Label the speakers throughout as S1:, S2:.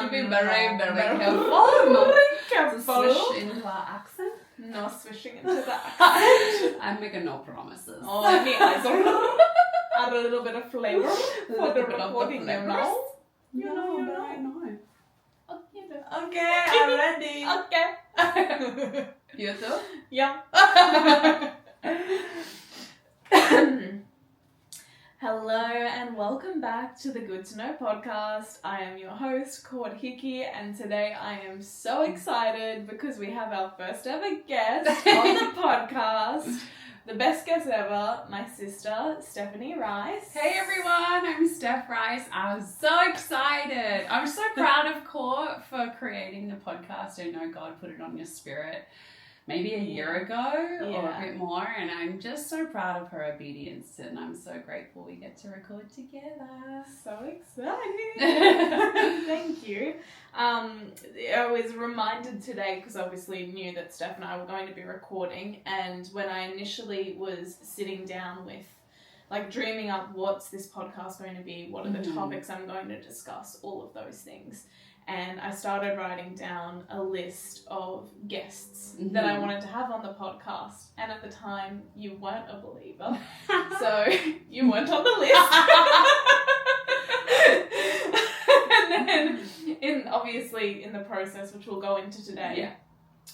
S1: to be very, very careful.
S2: Very careful.
S1: To swish into our accent.
S2: No swishing into the accent.
S1: I'm making no promises.
S2: Oh, and the eyes are add a little bit of flavour for the recording, you know.
S1: You know. Oh, you know.
S2: Okay, I'm ready. Okay.
S1: You too?
S2: Yeah. Hello and welcome back to the Good to Know podcast. I am your host, Cord Hickey, and today I am so excited because we have our first ever guest on the podcast. The best guest ever, my sister, Stephanie Rice.
S1: Hey everyone, I'm Steph Rice. I'm so excited. I'm so proud of Court for creating the podcast. I know God put it on your spirit maybe a year ago or a bit more, and I'm just so proud of her obedience, and I'm so grateful we get to record together.
S2: So excited. Thank you. I was reminded today because obviously knew that Steph and I were going to be recording, and when I initially was sitting down with like dreaming up what's this podcast going to be, what are the topics I'm going to discuss, all of those things. And I started writing down a list of guests that I wanted to have on the podcast. And at the time, you weren't a believer. So you weren't on the list. And then, obviously, in the process, which we'll go into today,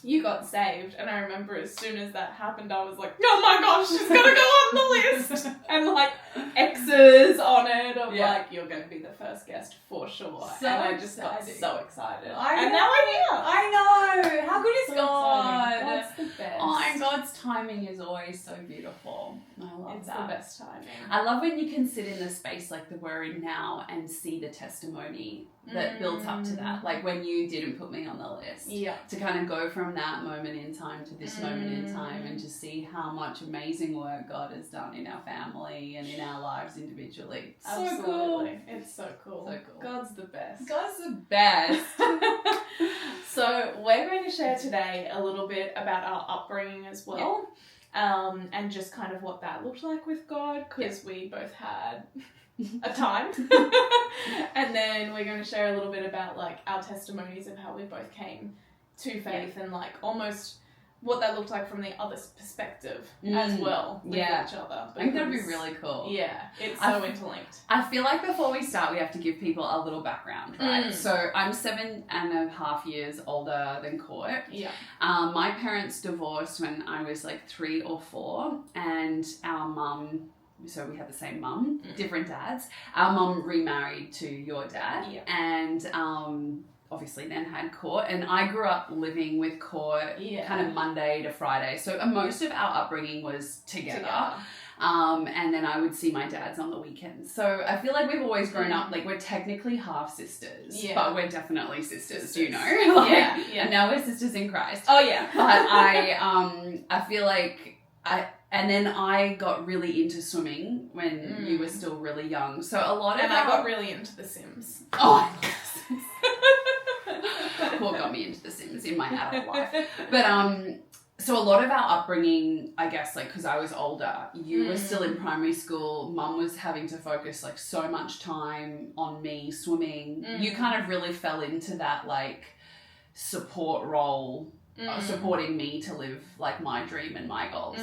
S2: you got saved. And I remember as soon as that happened, I was like, oh my gosh, she's going to go on the list. And like X's on it of like, you're going to be the first guest for sure.
S1: So
S2: and I just got
S1: exciting.
S2: so excited.
S1: And
S2: now I'm here.
S1: I know. How good is
S2: So
S1: God?
S2: exciting. God's the best.
S1: Oh, and God's timing is always so beautiful. I love
S2: It's
S1: that.
S2: the best timing.
S1: I love when you can sit in the space like that we're in now and see the testimony that built up to that. Like when you didn't put me on the list.
S2: Yeah.
S1: To kind of go from that moment in time to this moment in time and just see how much amazing work God has done in our family and in our lives individually.
S2: Absolutely.
S1: So cool.
S2: It's so cool.
S1: So cool.
S2: God's the best.
S1: God's the best.
S2: So we're going to share today a little bit about our upbringing as well. And just kind of what that looked like with God, because we both had a time. And then we're going to share a little bit about like our testimonies of how we both came to faith and like almost what that looked like from the other's perspective as well with each other.
S1: I think that'd be really cool.
S2: Yeah, it's so interlinked.
S1: I feel like before we start, we have to give people a little background, right? So I'm 7.5 years older than Court.
S2: Yeah.
S1: My parents divorced when I was like 3 or 4, and our mum, so we had the same mum, different dads. Our mum remarried to your dad, and obviously then had Court, and I grew up living with Court kind of Monday to Friday. So most of our upbringing was together. And then I would see my dad's on the weekends. So I feel like we've always grown up, like we're technically half sisters, but we're definitely sisters, you know? Like, and now we're sisters in Christ.
S2: Oh yeah.
S1: But I feel like and then I got really into swimming when you were still really young. So a lot of
S2: I got really into The Sims.
S1: Oh, Court got me into The Sims in my adult life. But so a lot of our upbringing, I guess, like because I was older, you were still in primary school. Mum was having to focus like so much time on me swimming. You kind of really fell into that like support role. Supporting me to live like my dream and my goals.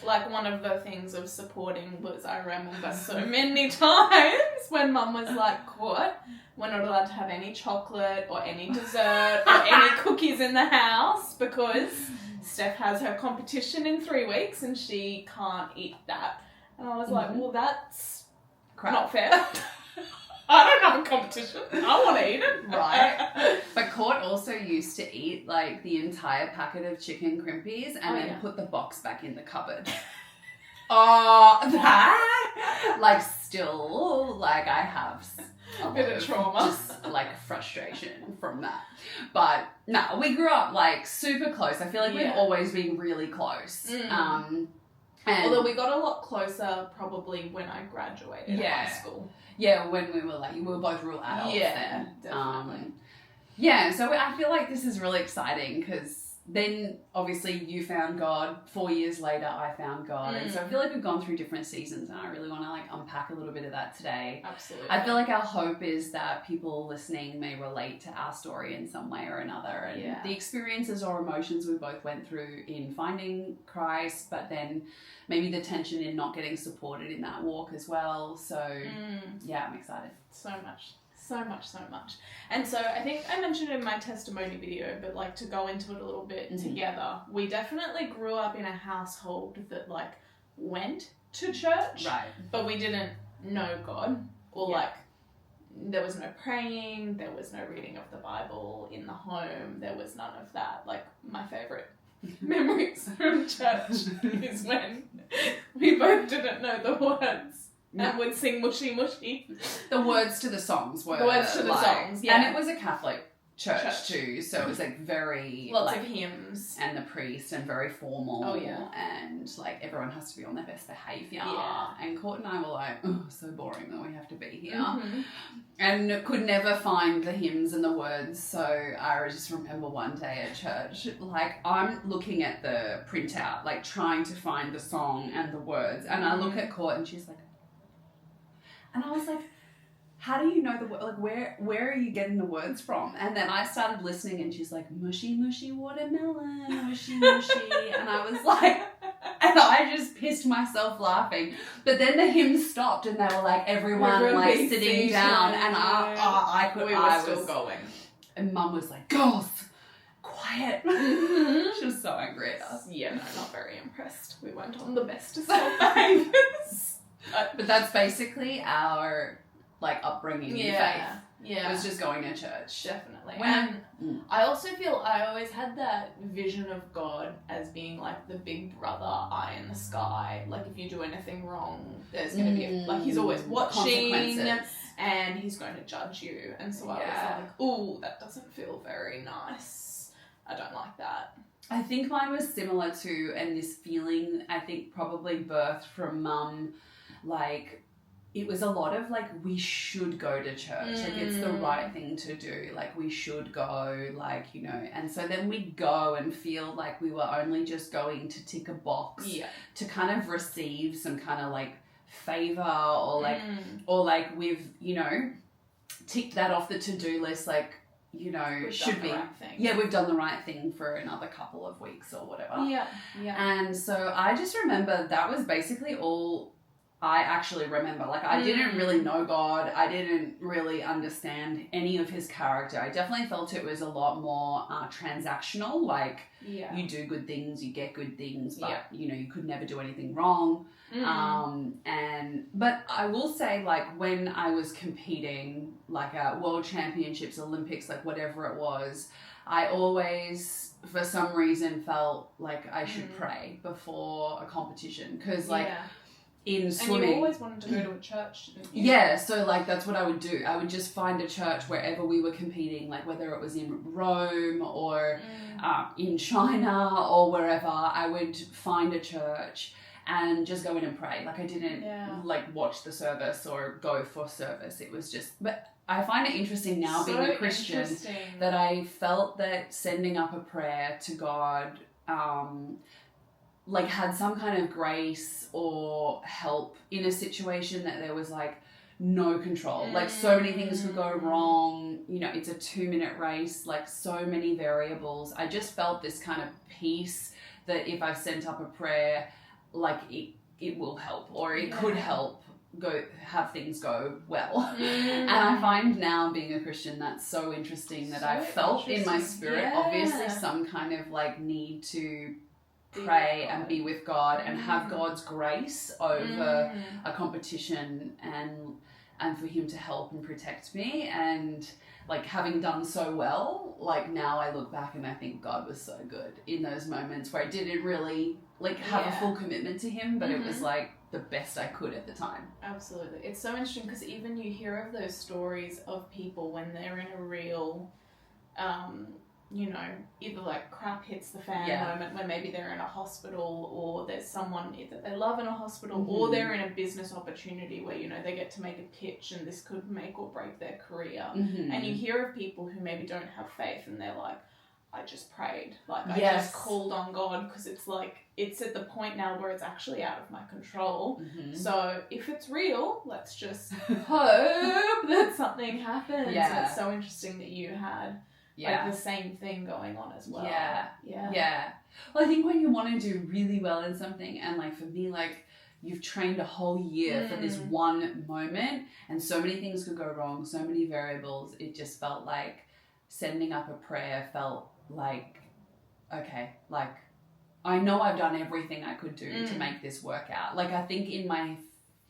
S2: Like one of the things of supporting was I remember so many times when Mum was like, Court, we're not allowed to have any chocolate or any dessert or any cookies in the house because Steph has her competition in 3 weeks and she can't eat that. And I was like, well, that's not fair. I don't have a competition. I want to eat it.
S1: Right. But Court also used to eat like the entire packet of chicken crimpies and then put the box back in the cupboard. That? Like still, like I have a
S2: bit of trauma.
S1: Just like frustration from that. But no, we grew up like super close. I feel like we've always been really close.
S2: Although we got a lot closer probably when I graduated high school.
S1: Yeah, when we were both real adults then.
S2: Definitely.
S1: So I feel like this is really exciting because then obviously you found God. 4 years later, I found God. And so I feel like we've gone through different seasons, and I really want to like unpack a little bit of that today.
S2: Absolutely.
S1: I feel like our hope is that people listening may relate to our story in some way or another, and the experiences or emotions we both went through in finding Christ, but then maybe the tension in not getting supported in that walk as well. So yeah, I'm excited.
S2: So much. And so I think I mentioned in my testimony video, but like to go into it a little bit together, we definitely grew up in a household that like went to church,
S1: right? But
S2: we didn't know God, or like there was no praying, there was no reading of the Bible in the home, there was none of that. Like my favorite memories from church is when we both didn't know the words. And would sing mushy mushy.
S1: The words to the songs were
S2: songs, yeah.
S1: And it was a Catholic church too, so it was like very
S2: lots of hymns.
S1: And the priest, and very formal.
S2: Oh yeah.
S1: And like everyone has to be on their best behaviour. Yeah. And Court and I were like, oh, so boring that we have to be here. And could never find the hymns and the words, so I just remember one day at church, like I'm looking at the printout, like trying to find the song and the words, and I look at Court and she's like, and I was like, how do you know the word? Like, where are you getting the words from? And then I started listening, and she's like, mushy, mushy watermelon, mushy, mushy. And I was like, and I just pissed myself laughing. But then the hymn stopped, and they were like, everyone like sitting down, and I was still going. And Mum was like, girls, quiet. She was so angry at us.
S2: Yeah, no, not very impressed. We weren't on the best of behaviors.
S1: But that's basically our like upbringing in faith.
S2: Yeah.
S1: It was just going to church.
S2: Definitely. I also feel I always had that vision of God as being like the big brother eye in the sky. Like if you do anything wrong, there's going to be like he's always watching and he's going to judge you. And so I was like, ooh, that doesn't feel very nice. I don't like that.
S1: I think mine was similar to, and this feeling I think probably birthed from Mum. Like, it was a lot of, like, we should go to church. Like, it's the right thing to do. Like, we should go, like, you know. And so then we'd go and feel like we were only just going to tick a box to kind of receive some kind of, like, favour or, like, we've, you know, ticked that off the to-do list, like, you know,
S2: we've
S1: should be.
S2: Right thing.
S1: Yeah, we've done the right thing for another couple of weeks or whatever.
S2: Yeah.
S1: And so I just remember that was basically all I actually remember. Like, I didn't really know God. I didn't really understand any of his character. I definitely felt it was a lot more transactional. Like, you do good things, you get good things, but, you know, you could never do anything wrong. But I will say, like, when I was competing, like, world championships, Olympics, like, whatever it was, I always, for some reason, felt like I should pray before a competition. Because, like... in swimming.
S2: And you always wanted to go to a church, didn't you?
S1: Yeah, so like that's what I would do. I would just find a church wherever we were competing, like whether it was in Rome or in China or wherever. I would find a church and just go in and pray. Like I didn't like watch the service or go for service. It was just, but I find it interesting now being a Christian that I felt that sending up a prayer to God like had some kind of grace or help in a situation that there was like no control. Like so many things could go wrong. You know, it's a 2-minute race, like so many variables. I just felt this kind of peace that if I've sent up a prayer, like it will help or it could help have things go well. And I find now being a Christian that's so interesting that I felt in my spirit obviously some kind of like need to pray and be with God and have God's grace over a competition and for him to help and protect me. And like having done so well, like now I look back and I think God was so good in those moments where I didn't really like have a full commitment to him, but it was like the best I could at the time.
S2: Absolutely. It's so interesting because even you hear of those stories of people when they're in a real you know, either like crap hits the fan moment when maybe they're in a hospital or there's someone that they love in a hospital or they're in a business opportunity where, you know, they get to make a pitch and this could make or break their career. And you hear of people who maybe don't have faith and they're like, I just prayed. Like, I
S1: Yes.
S2: just called on God, because it's like, it's at the point now where it's actually out of my control.
S1: Mm-hmm.
S2: So if it's real, let's just hope that something happens.
S1: Yeah.
S2: It's so interesting that you had like the same thing going on as well. Yeah.
S1: Well, I think when you want to do really well in something, and like for me, like you've trained a whole year for this one moment, and so many things could go wrong, so many variables, it just felt like sending up a prayer felt like, okay, like I know I've done everything I could do to make this work out. Like, I think in my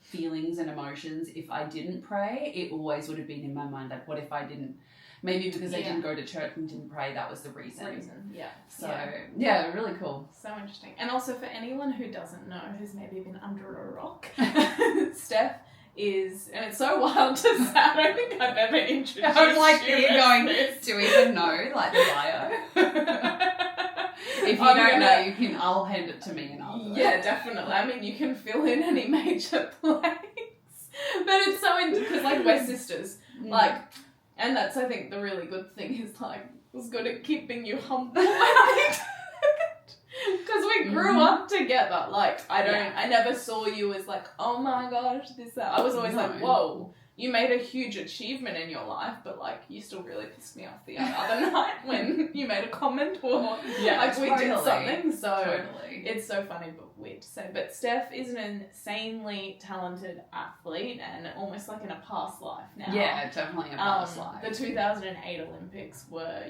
S1: feelings and emotions, if I didn't pray, it always would have been in my mind, like, what if I didn't? Maybe because I didn't go to church and didn't pray, that was the reason.
S2: Yeah.
S1: So, yeah, really cool.
S2: So interesting. And also for anyone who doesn't know, who's maybe been under a rock, Steph is, and it's so wild to say, I don't think I've ever introduced
S1: I was like,
S2: you
S1: you're going to even know, like, the bio. If you don't know, I'll hand it to me and I'll do it.
S2: Yeah, definitely. I mean, you can fill in any major blanks. But it's so interesting, because, like, we're sisters. Like, and that's, I think, the really good thing is, like, was good at keeping you humble. Because we grew up together. Like, I never saw you as like, oh my gosh, this, that. I was always like, whoa, you made a huge achievement in your life, but like, you still really pissed me off the other night when you made a comment or like we did something. So it's so funny but weird to say. But Steph is an insanely talented athlete, and almost like in a past life now.
S1: Yeah, definitely a past life.
S2: The 2008 Olympics were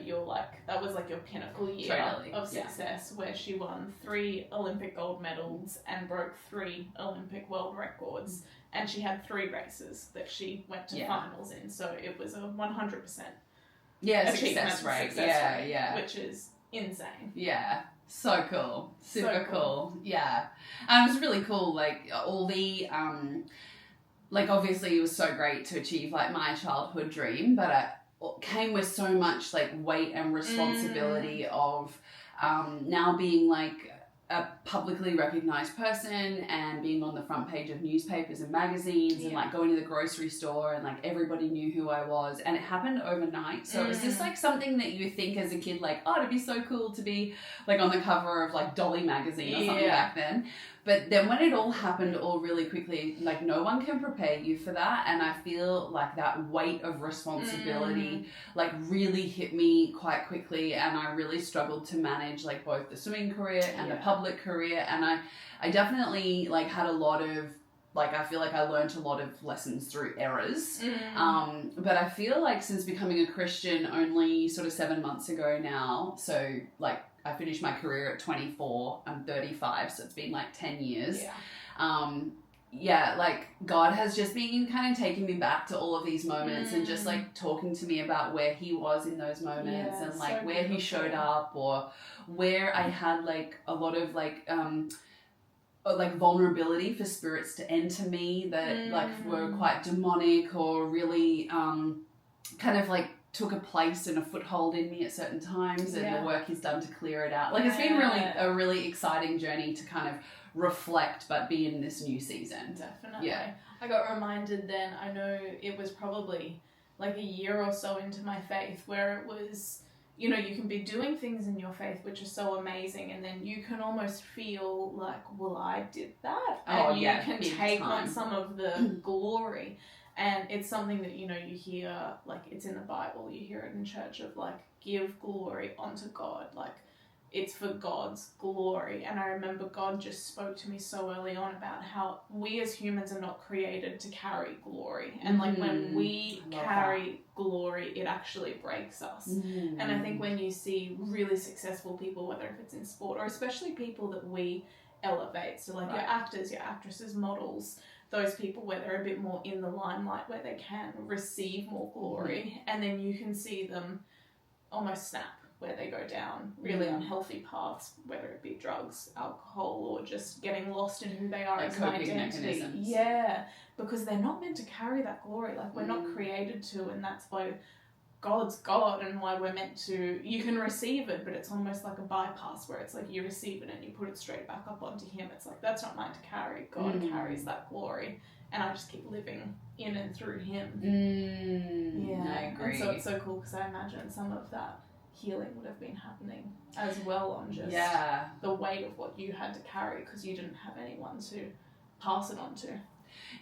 S2: that was like your pinnacle year of success, where she won 3 Olympic gold medals and broke 3 Olympic world records. And she had 3 races that she went to finals in, so it was a 100%
S1: success rate.
S2: Which is insane.
S1: Yeah, so cool, super cool. Yeah, and it was really cool. Like all the like obviously it was so great to achieve like my childhood dream, but it came with so much like weight and responsibility of now being like a publicly recognized person and being on the front page of newspapers and magazines and like going to the grocery store and like everybody knew who I was, and it happened overnight. So it was just like something that you think as a kid, like, oh, it'd be so cool to be like on the cover of like Dolly magazine or something back then. But then when it all happened all really quickly, like no one can prepare you for that. And I feel like that weight of responsibility like really hit me quite quickly. And I really struggled to manage like both the swimming career and the public career. And I definitely like had a lot of, like, I feel like I learned a lot of lessons through errors. But I feel like since becoming a Christian only sort of 7 months ago now, so like I finished my career at 24, I'm 35, so it's been like 10 years. Like God has just been kind of taking me back to all of these moments and just like talking to me about where he was in those moments and like where he showed up, or where I had like a lot of like vulnerability for spirits to enter me that like were quite demonic or really kind of like took a place and a foothold in me at certain times, and the work he's done to clear it out. Like it's been a really exciting journey to kind of reflect but be in this new season.
S2: Definitely. I got reminded then, I know it was probably like a year or so into my faith, where it was, you know, you can be doing things in your faith which are so amazing, and then you can almost feel like, well, I did that. And you can take on some of the glory. And it's something that, you know, you hear, like, it's in the Bible, you hear it in church of, like, give glory unto God. Like, it's for God's glory. And I remember God just spoke to me so early on about how we as humans are not created to carry glory. And, like, when we carry glory, it actually breaks us. And I think when you see really successful people, whether if it's in sport or especially people that we elevate, so, like, your actors, your actresses, models, those people where they're a bit more in the limelight, where they can receive more glory, and then you can see them almost snap, where they go down really unhealthy paths, whether it be drugs, alcohol, or just getting lost in who they are as an identity. Yeah, because they're not meant to carry that glory. Like, we're not created to, and that's why God's God, and why we're meant to, you can receive it, but it's almost like a bypass, where it's like you receive it and you put it straight back up onto him. It's like, that's not mine to carry. God carries that glory, and I just keep living in and through him.
S1: I agree.
S2: And so it's so cool, because I imagine some of that healing would have been happening as well on just the weight of what you had to carry because you didn't have anyone to pass it on to.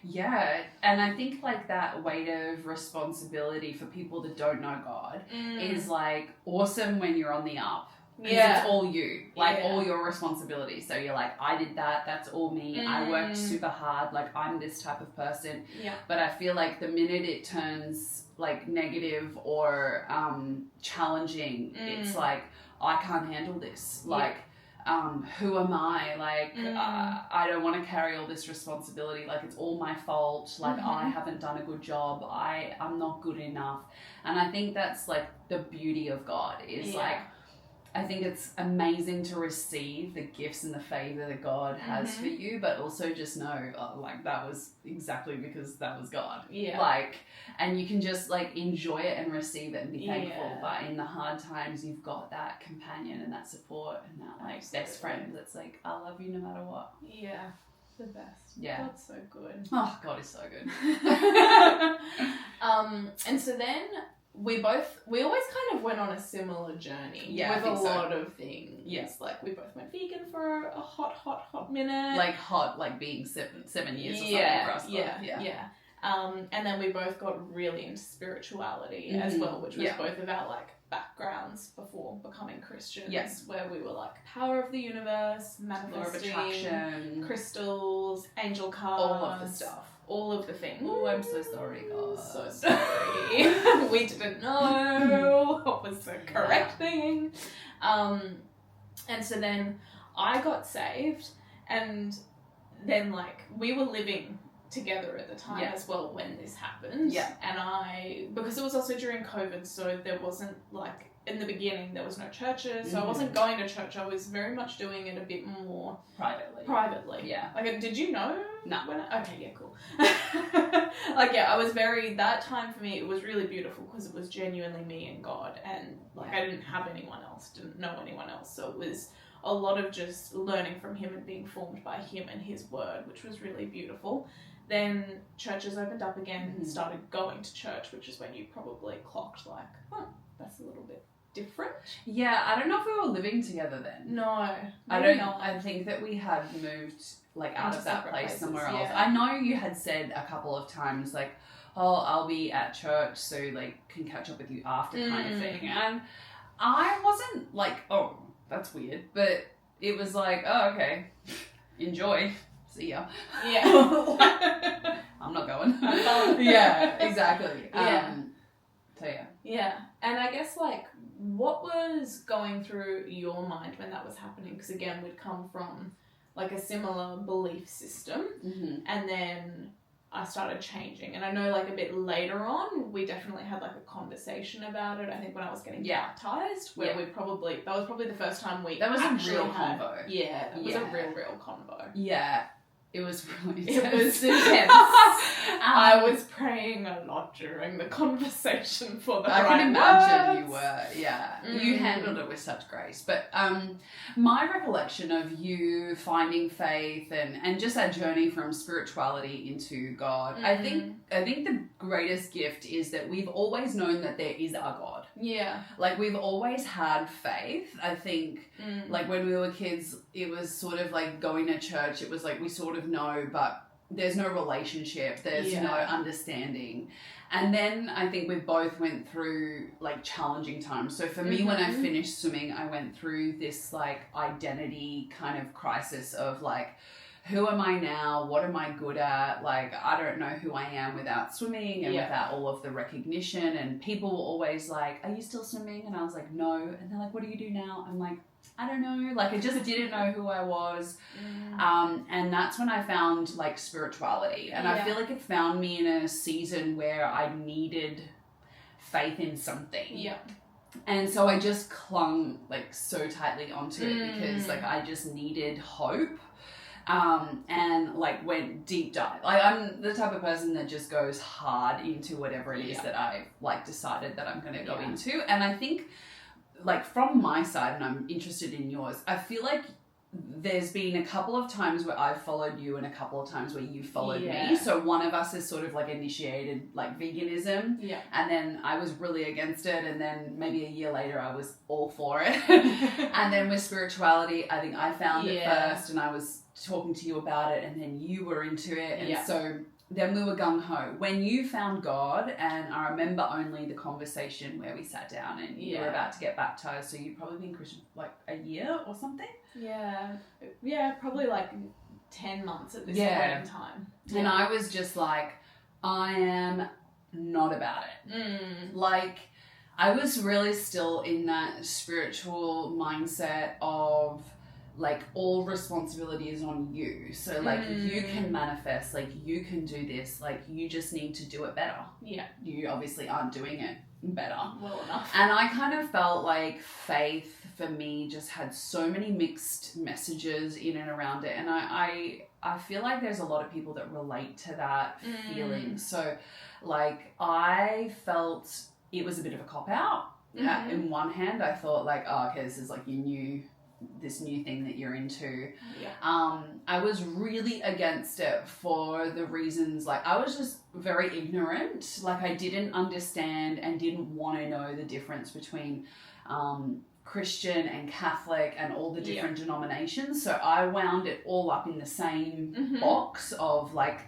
S1: Yeah, and I think like that weight of responsibility for people that don't know God is like awesome when you're on the up. Because it's all you, like all your responsibility. So you're like, I did that, that's all me. I worked super hard, like I'm this type of person.
S2: Yeah.
S1: But I feel like the minute it turns like negative or challenging, it's like, I can't handle this. Like, who am I? Like, I don't want to carry all this responsibility. Like, it's all my fault. Like, I haven't done a good job. I'm not good enough. And I think that's like the beauty of God is like, I think it's amazing to receive the gifts and the favor that God has for you, but also just know, like, that was exactly because that was God.
S2: Yeah.
S1: Like, and you can just, like, enjoy it and receive it and be thankful. But in the hard times, you've got that companion and that support and that, like, best friend that's like, I love you no matter what.
S2: Yeah. The best.
S1: Yeah.
S2: God's so good.
S1: Oh, God is so good.
S2: And so then... We always kind of went on a similar journey with a lot of things.
S1: Yes.
S2: Like we both went vegan for a hot minute.
S1: Like hot, like being 7 years or something for us.
S2: Yeah. And then we both got really into spirituality as well, which was both of our like backgrounds before becoming Christians.
S1: Yes.
S2: Where we were like power of the universe, manifesting,
S1: law of attraction,
S2: crystals, angel cards.
S1: All of the stuff.
S2: All of the things.
S1: Oh, I'm so sorry, God.
S2: So sorry. We didn't know what was the correct thing. And so then I got saved, and then like we were living together at the time as well when this happened. Yeah. And because it was also during COVID, so there wasn't like, in the beginning there was no churches, so I wasn't going to church. I was very much doing it a bit more privately. Yeah. Like, did you know?
S1: No.
S2: Okay, yeah, cool. Like, yeah, that time for me, it was really beautiful because it was genuinely me and God, and like I didn't have anyone else, didn't know anyone else, so it was a lot of just learning from him and being formed by him and his word, which was really beautiful. Then churches opened up again and started going to church, which is when you probably clocked like, that's a little bit different.
S1: Yeah, I don't know if we were living together then.
S2: No,
S1: I think that we had moved like out of that place somewhere else. I know you had said a couple of times like, oh, I'll be at church, so like can catch up with you after kind of thing. And I wasn't like, oh, that's weird, but it was like, oh, okay, enjoy. See ya.
S2: Yeah.
S1: I'm not going.
S2: Yeah,
S1: exactly. So
S2: yeah. And I guess like, what was going through your mind when that was happening? Because again, we'd come from like a similar belief system, and then I started changing. And I know like a bit later on, we definitely had like a conversation about it. I think when I was getting baptized, where that was probably the first time
S1: that was a real convo.
S2: Yeah, it was a real convo.
S1: Yeah. It was really
S2: intense. It was intense. I was praying a lot during the conversation for the
S1: I
S2: right
S1: can imagine
S2: words.
S1: You were, You handled it with such grace. But my recollection of you finding faith and just that journey from spirituality into God, I think the greatest gift is that we've always known that there is a God.
S2: Yeah.
S1: Like, we've always had faith. I think, like, when we were kids, it was sort of like going to church. It was like we sort of know, but there's no relationship. There's no understanding. And then I think we both went through, like, challenging times. So for me, when I finished swimming, I went through this, like, identity kind of crisis of, like, who am I now? What am I good at? Like, I don't know who I am without swimming and without all of the recognition. And people were always like, are you still swimming? And I was like, no. And they're like, what do you do now? I'm like, I don't know. Like, I just didn't know who I was. And that's when I found, like, spirituality. And I feel like it found me in a season where I needed faith in something. Yeah. And so I just clung, like, so tightly onto it because, like, I just needed hope. And like went deep dive. Like, I'm the type of person that just goes hard into whatever it is that I've like decided that I'm going to go into. And I think, like, from my side, and I'm interested in yours, I feel like there's been a couple of times where I've followed you and a couple of times where you followed
S2: Yeah.
S1: me. So one of us has sort of like initiated like veganism.
S2: Yeah.
S1: And then I was really against it. And then maybe a year later I was all for it. And then with spirituality, I think I found it first and I was talking to you about it and then you were into it. And so then we were gung-ho. When you found God, and I remember only the conversation where we sat down and you were about to get baptized, so you'd probably been Christian for like a year or something?
S2: Yeah, probably like 10 months at this point in time. Yeah.
S1: And I was just like, I am not about it. Like, I was really still in that spiritual mindset of like all responsibility is on you. So like you can manifest, like you can do this, like you just need to do it better. Yeah. You obviously aren't doing it better.
S2: Well enough.
S1: And I kind of felt like faith for me just had so many mixed messages in and around it. And I feel like there's a lot of people that relate to that feeling. So like I felt it was a bit of a cop out. In one hand, I thought like, oh, okay, this is like this new thing that you're into. I was really against it for the reasons like I was just very ignorant. Like I didn't understand and didn't want to know the difference between Christian and Catholic and all the different denominations. So I wound it all up in the same box of like,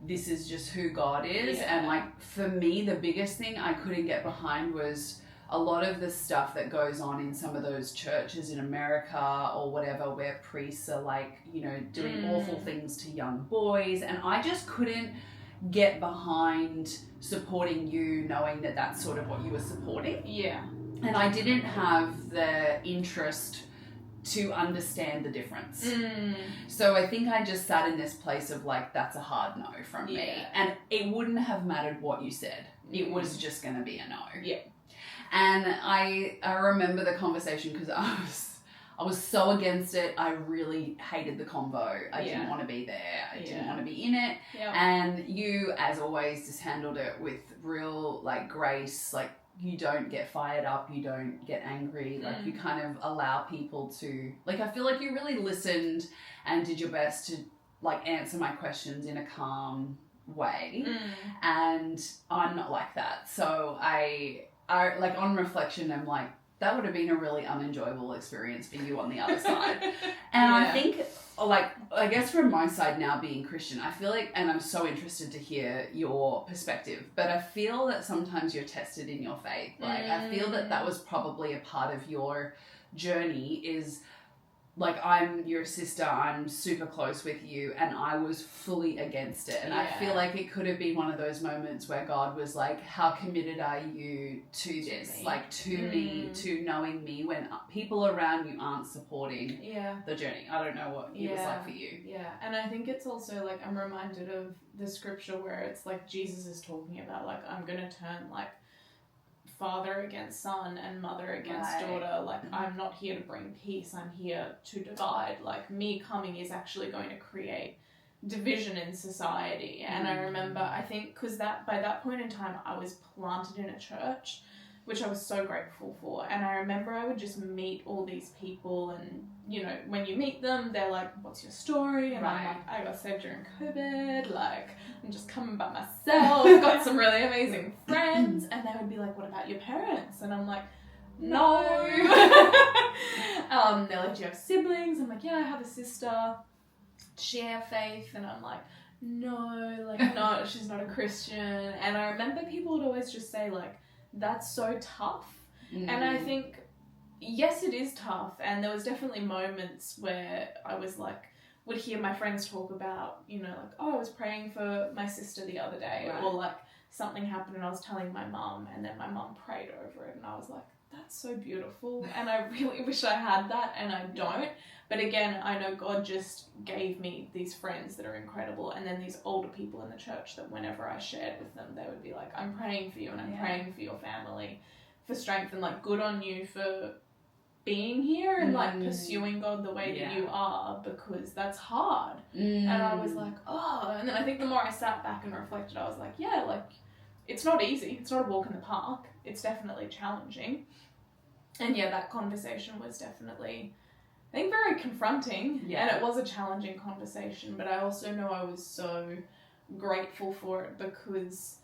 S1: this is just who God is. And like for me, the biggest thing I couldn't get behind was a lot of the stuff that goes on in some of those churches in America or whatever, where priests are like, you know, doing awful things to young boys. And I just couldn't get behind supporting you, knowing that that's sort of what you were supporting. Yeah. And I didn't have the interest to understand the difference. So I think I just sat in this place of like, that's a hard no from me. And it wouldn't have mattered what you said. It was just going to be a no. Yeah. And I remember the conversation because I was so against it. I really hated the convo. I didn't want to be there. I didn't want to be in it. And you, as always, just handled it with real like grace. Like you don't get fired up. You don't get angry. Like you kind of allow people to, like, I feel like you really listened and did your best to like answer my questions in a calm way. And I'm not like that. So I like on reflection, I'm like, that would have been a really unenjoyable experience for you on the other side. And I think, like, I guess from my side now being Christian, I feel like, and I'm so interested to hear your perspective, but I feel that sometimes you're tested in your faith. Like, I feel that was probably a part of your journey is, like, I'm your sister, I'm super close with you, and I was fully against it. And I feel like it could have been one of those moments where God was like, how committed are you to this? Like, to me, to knowing me, when people around you aren't supporting the journey. I don't know what it was like for you.
S2: Yeah, and I think it's also, like, I'm reminded of the scripture where it's like Jesus is talking about, like, I'm going to turn, like, father against son and mother against daughter. Like, I'm not here to bring peace, I'm here to divide. Like, me coming is actually going to create division in society. And I remember, I think, because by that point in time I was planted in a church, which I was so grateful for. And I remember I would just meet all these people, and, you know, when you meet them, they're like, what's your story? And I'm like, I got saved during COVID, like, I'm just coming by myself, got some really amazing friends. And they would be like, what about your parents? And I'm like, no. They're like, do you have siblings? I'm like, yeah, I have a sister. Does she have faith? And I'm like, no, like, no, she's not a Christian. And I remember people would always just say, like, that's so tough. And I think, yes, it is tough. And there was definitely moments where I was like, would hear my friends talk about, you know, like, oh, I was praying for my sister the other day, or like something happened and I was telling my mum, and then my mum prayed over it, and I was like, that's so beautiful. And I really wish I had that, and I don't. But again, I know God just gave me these friends that are incredible, and then these older people in the church that whenever I shared with them, they would be like, I'm praying for you, and I'm praying for your family for strength, and like, good on you for being here and like pursuing God the way that you are, because that's hard. And I was like, oh. And then I think the more I sat back and reflected, I was like, yeah, like, it's not easy. It's not a walk in the park. It's definitely challenging. And yeah, that conversation was definitely I think very confronting,
S1: Yeah.
S2: and it was a challenging conversation, but I also know I was so grateful for it because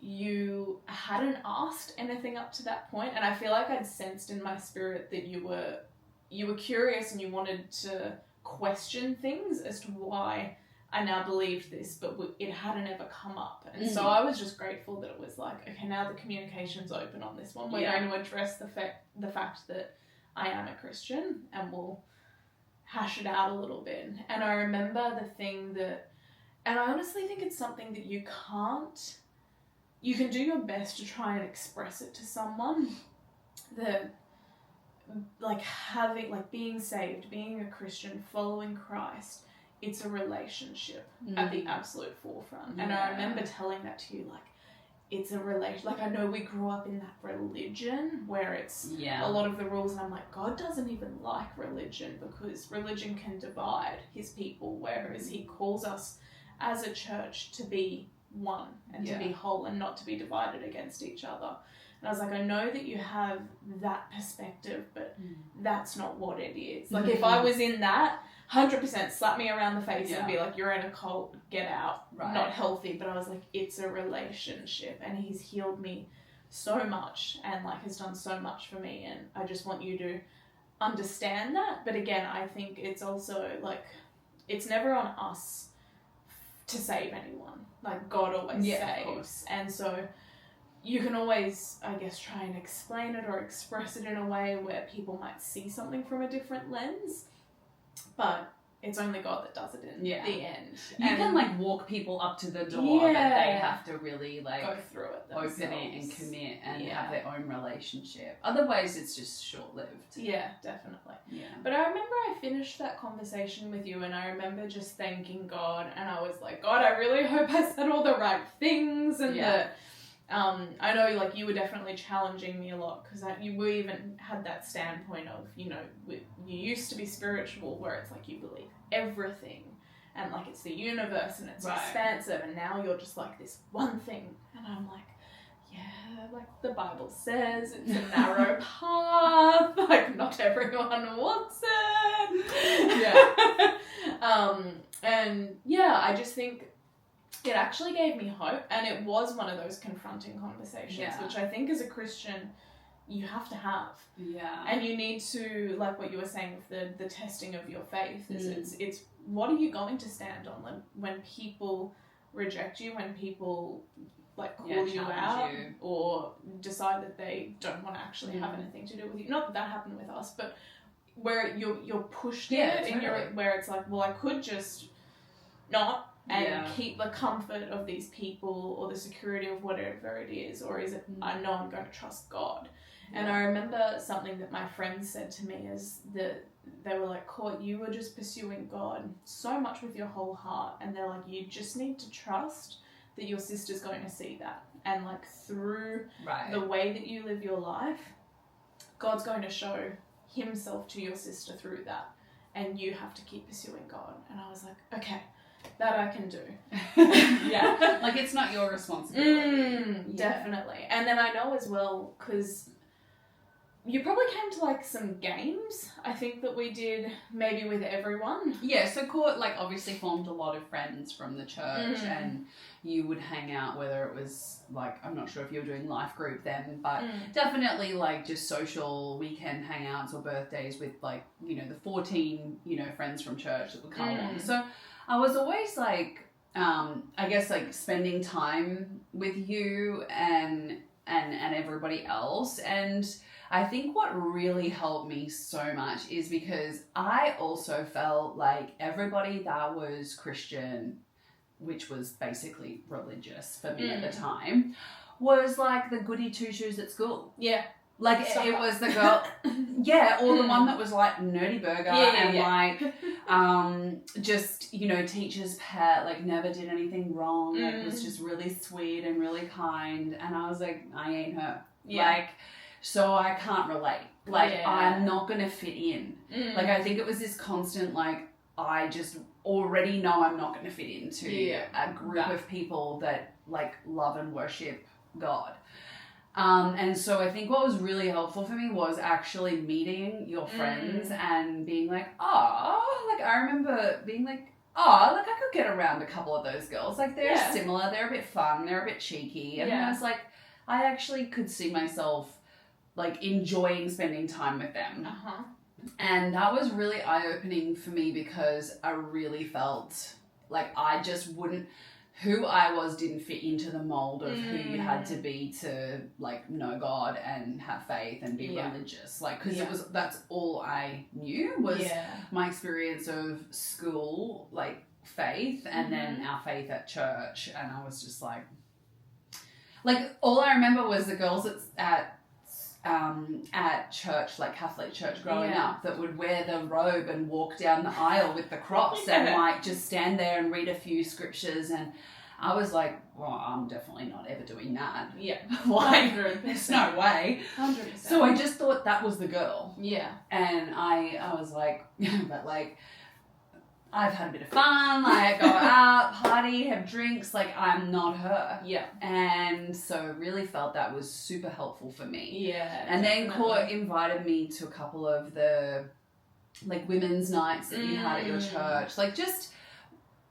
S2: you hadn't asked anything up to that point, and I feel like I'd sensed in my spirit that you were curious and you wanted to question things as to why I now believed this, but it hadn't ever come up. And so I was just grateful that it was like, okay, now the communication's open on this one. We're going to address the fact that I am a Christian, and we'll hash it out a little bit. And I remember the thing that, and I honestly think it's something that you can do your best to try and express it to someone, that like being saved, being a Christian, following Christ, it's a relationship at the absolute forefront. And I remember telling that to you, like, it's a relation. Like, I know we grew up in that religion where it's a lot of the rules, and I'm like, God doesn't even like religion because religion can divide his people, whereas he calls us as a church to be one and to be whole and not to be divided against each other. And I was like, I know that you have that perspective, but that's not what it is. Like, if I was in that, 100% slap me around the face and be like, you're in a cult, get out, not healthy. But I was like, it's a relationship, and he's healed me so much and like has done so much for me, and I just want you to understand that. But again, I think it's also like, it's never on us to save anyone. Like, God always saves. And so you can always, I guess, try and explain it or express it in a way where people might see something from a different lens. But it's only God that does it in the end.
S1: You can like walk people up to the door, but they have to really like
S2: go through it themselves.
S1: Open it and commit and have their own relationship. Otherwise, it's just short-lived.
S2: Yeah, definitely.
S1: Yeah.
S2: But I remember I finished that conversation with you, and I remember just thanking God, and I was like, God, I really hope I said all the right things, and that. I know, like, you were definitely challenging me a lot, because we even had that standpoint of, you used to be spiritual, where it's like you believe everything, and like it's the universe, and it's expansive, and now you're just like this one thing, and I'm like, yeah, like the Bible says, it's a narrow path, like not everyone wants it. And I just think it actually gave me hope, and it was one of those confronting conversations, which I think as a Christian you have to have. Yeah. And you need to, like what you were saying with the testing of your faith, is it's what are you going to stand on when people reject you, when people like call you out or decide that they don't want to actually have anything to do with you. Not that happened with us, but where you're pushed in it, and where it's like, well, I could just not and keep the comfort of these people or the security of whatever it is, or is it, I know I'm going to trust God. And I remember something that my friends said to me is that they were like, Court, you were just pursuing God so much with your whole heart, and they're like, you just need to trust that your sister's going to see that, and like through the way that you live your life, God's going to show himself to your sister through that, and you have to keep pursuing God. And I was like, okay, that I can do.
S1: Like, it's not your responsibility.
S2: Definitely. And then I know as well, because you probably came to like some games, I think, that we did maybe with everyone.
S1: Yeah, so Court like obviously formed a lot of friends from the church, and you would hang out, whether it was like, I'm not sure if you were doing life group then, but definitely like just social weekend hangouts or birthdays with like, the 14, friends from church that would come along. So I was always like, I guess like spending time with you and everybody else. And I think what really helped me so much is because I also felt like everybody that was Christian, which was basically religious for me at the time, was like the goody two-shoes at school. Yeah. Like, it was the girl, or the one that was like nerdy burger like, just, teacher's pet, like never did anything wrong, like was just really sweet and really kind, and I was like, I ain't her. Like, so I can't relate. Like, I'm not going to fit in. Like, I think it was this constant, like, I just already know I'm not going to fit into a group of people that, like, love and worship God. And so I think what was really helpful for me was actually meeting your friends and being like, oh, like I remember being like, oh, like I could get around a couple of those girls. Like they're similar, they're a bit fun, they're a bit cheeky. And I was like, I actually could see myself like enjoying spending time with them. And that was really eye-opening for me because I really felt like I just wouldn't, who I was didn't fit into the mold of who you had to be to like know God and have faith and be religious. Like, because that's all I knew was my experience of school, like faith, and then our faith at church. And I was just like all I remember was the girls at church, like Catholic church growing up, that would wear the robe and walk down the aisle with the cross and like just stand there and read a few scriptures. And I was like, well, I'm definitely not ever doing that.
S2: Yeah.
S1: Like,
S2: 100%.
S1: there's no way.
S2: 100%.
S1: So I just thought that was the girl.
S2: Yeah.
S1: And I was like, but like, I've had a bit of fun, like go out, party, have drinks, like I'm not her.
S2: Yeah.
S1: And so really felt that was super helpful for me.
S2: Yeah.
S1: And then Court invited me to a couple of the like women's nights that you had at your church. Like just,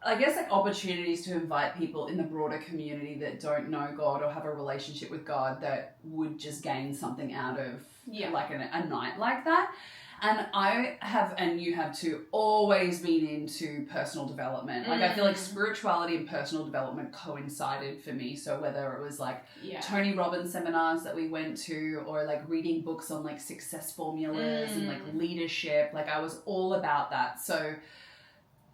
S1: I guess like opportunities to invite people in the broader community that don't know God or have a relationship with God that would just gain something out of like a night like that. And I have, and you have too, always been into personal development. Like I feel like spirituality and personal development coincided for me. So whether it was like Tony Robbins seminars that we went to, or like reading books on like success formulas and like leadership, like I was all about that. So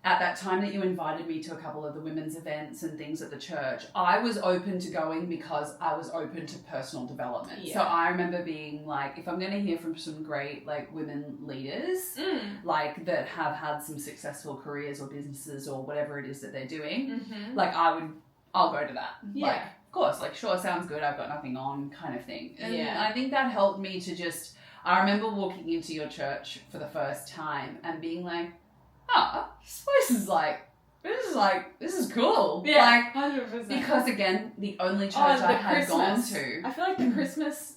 S1: at that time that you invited me to a couple of the women's events and things at the church, I was open to going because I was open to personal development. Yeah. So I remember being like, if I'm going to hear from some great like women leaders, like that have had some successful careers or businesses or whatever it is that they're doing, like I'll go to that.
S2: Yeah.
S1: Like, of course, like sure, sounds good, I've got nothing on kind of thing. And I think that helped me to just, I remember walking into your church for the first time and being like, oh, this place is this is cool.
S2: Yeah,
S1: like
S2: 100%.
S1: Because again, the only church I had gone to.
S2: I feel like the Christmas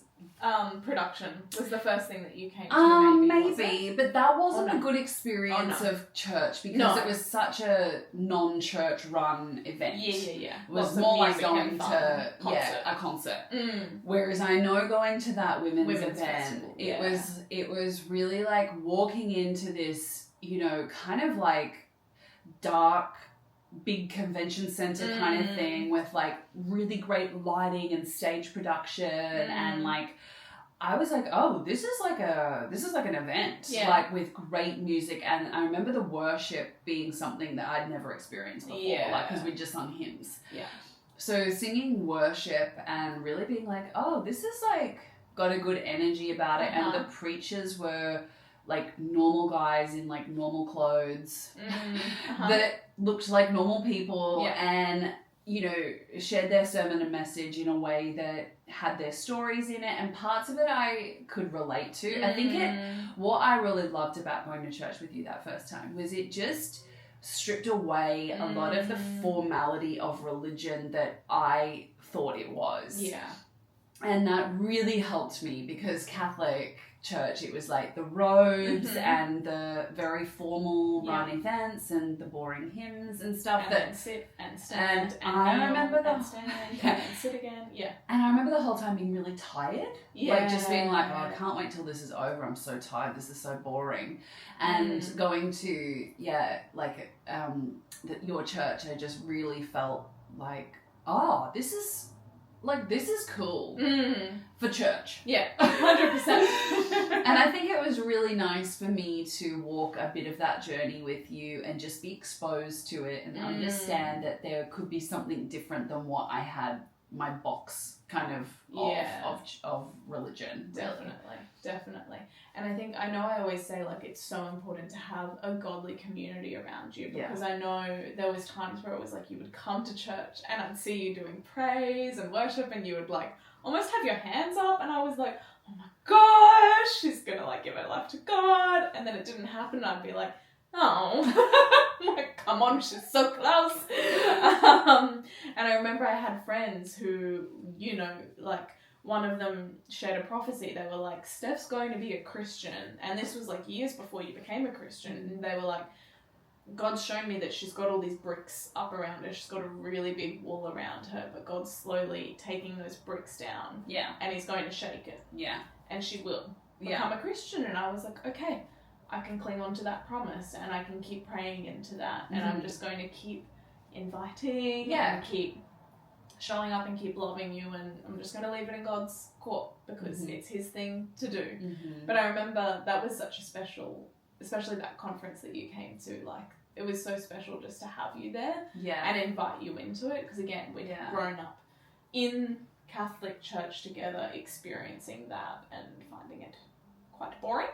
S2: production was the first thing that you came to.
S1: Maybe, but that wasn't a good experience of church because it was such a non-church run event.
S2: Yeah.
S1: It was more like going to a concert. Whereas I know going to that women's event, festival, it was really like walking into this, you know, kind of like dark, big convention center kind of thing with like really great lighting and stage production and like I was like, oh, this is like an event, like with great music. And I remember the worship being something that I'd never experienced before, like because we just sung hymns. Yeah. So singing worship and really being like, oh, this is like got a good energy about it, and the preachers were like normal guys in like normal clothes that looked like normal people and, you know, shared their sermon and message in a way that had their stories in it, and parts of it I could relate to. I think what I really loved about going to church with you that first time was it just stripped away a lot of the formality of religion that I thought it was. Yeah. And that really helped me because Catholic church, it was like the robes and the very formal run events and the boring hymns and stuff
S2: and then sit and stand and
S1: I remember
S2: and stand and sit again.
S1: And I remember the whole time being really tired, like just being like, oh, I can't wait till this is over, I'm so tired, this is so boring. And going to your church, I just really felt like, oh, this is cool for church. Yeah, 100%. And I think it was really nice for me to walk a bit of that journey with you and just be exposed to it and understand that there could be something different than what I had my box kind of religion.
S2: Definitely. And I think, I know I always say like it's so important to have a godly community around you, because I know there was times where it was like you would come to church and I'd see you doing praise and worship and you would like almost have your hands up, and I was like, oh my gosh, she's gonna like give her life to God, and then it didn't happen and I'd be like, oh, I'm like, come on, she's so close. And I remember I had friends who, you know, like one of them shared a prophecy. They were like, Steph's going to be a Christian. And this was like years before you became a Christian. And they were like, God's shown me that she's got all these bricks up around her. She's got a really big wall around her, but God's slowly taking those bricks down.
S1: Yeah.
S2: And he's going to shake it.
S1: Yeah.
S2: And she will become a Christian. And I was like, okay, I can cling on to that promise and I can keep praying into that. And I'm just going to keep inviting and keep showing up and keep loving you, and I'm just going to leave it in God's court because it's his thing to do. But I remember that was such a special, especially that conference that you came to, like, it was so special just to have you there and invite you into it, because again, we've grown up in Catholic church together, experiencing that and finding it quite boring.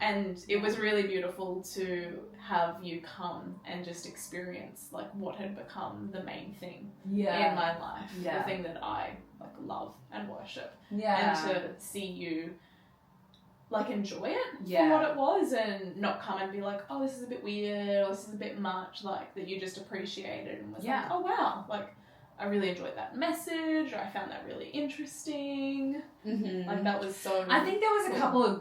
S2: And it was really beautiful to have you come and just experience like what had become the main thing in my life, the thing that I like love and worship, and to see you like enjoy it for what it was, and not come and be like, oh, this is a bit weird or this is a bit much, like that you just appreciated and was like, oh wow, like I really enjoyed that message, or I found that really interesting. Like that was so
S1: I think there was a couple of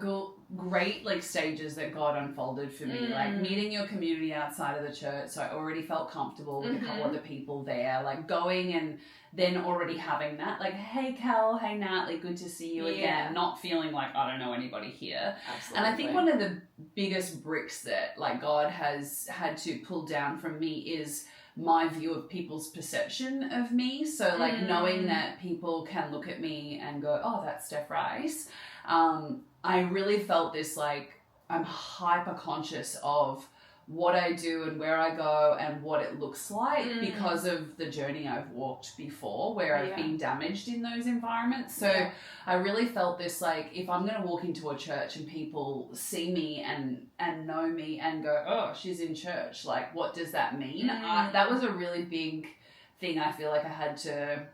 S1: great like stages that God unfolded for me, like meeting your community outside of the church, so I already felt comfortable with a couple of the people there, like going and then already having that like, hey Cal, hey Nat, like good to see you again, not feeling like I don't know anybody here.
S2: Absolutely.
S1: And I think one of the biggest bricks that like God has had to pull down from me is my view of people's perception of me. So like knowing that people can look at me and go, oh, that's Steph Rice. I really felt this like I'm hyper conscious of what I do and where I go and what it looks like because of the journey I've walked before where I've been damaged in those environments. So I really felt this like, if I'm going to walk into a church and people see me and know me and go, oh, she's in church, like what does that mean? That was a really big thing I feel like I had to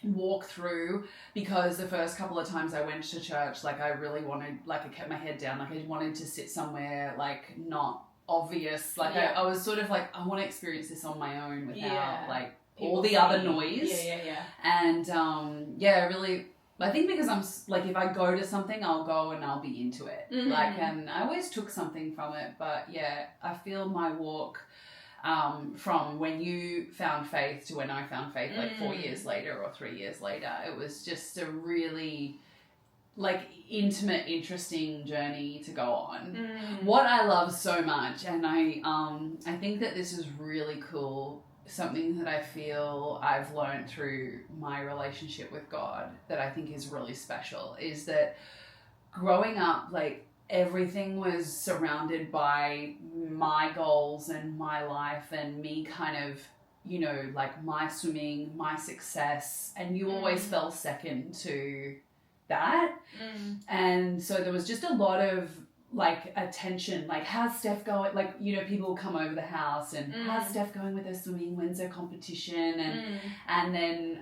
S1: walk through, because the first couple of times I went to church, like I really wanted, like I kept my head down, like I wanted to sit somewhere like not obvious, like I was sort of like, I want to experience this on my own without like people all the other noise. And really, I think because I'm like, if I go to something, I'll go and I'll be into it, like, and I always took something from it. But I feel my walk from when you found faith to when I found faith, like 4 years later or 3 years later, it was just a really like intimate, interesting journey to go on. What I love so much, and I think that this is really cool, something that I feel I've learned through my relationship with God that I think is really special, is that growing up, like everything was surrounded by my goals and my life and me kind of, you know, like my swimming, my success, and you always fell second to that. And so there was just a lot of like attention, like how's Steph going, like, you know, people come over the house and how's Steph going with her swimming, when's her competition, and then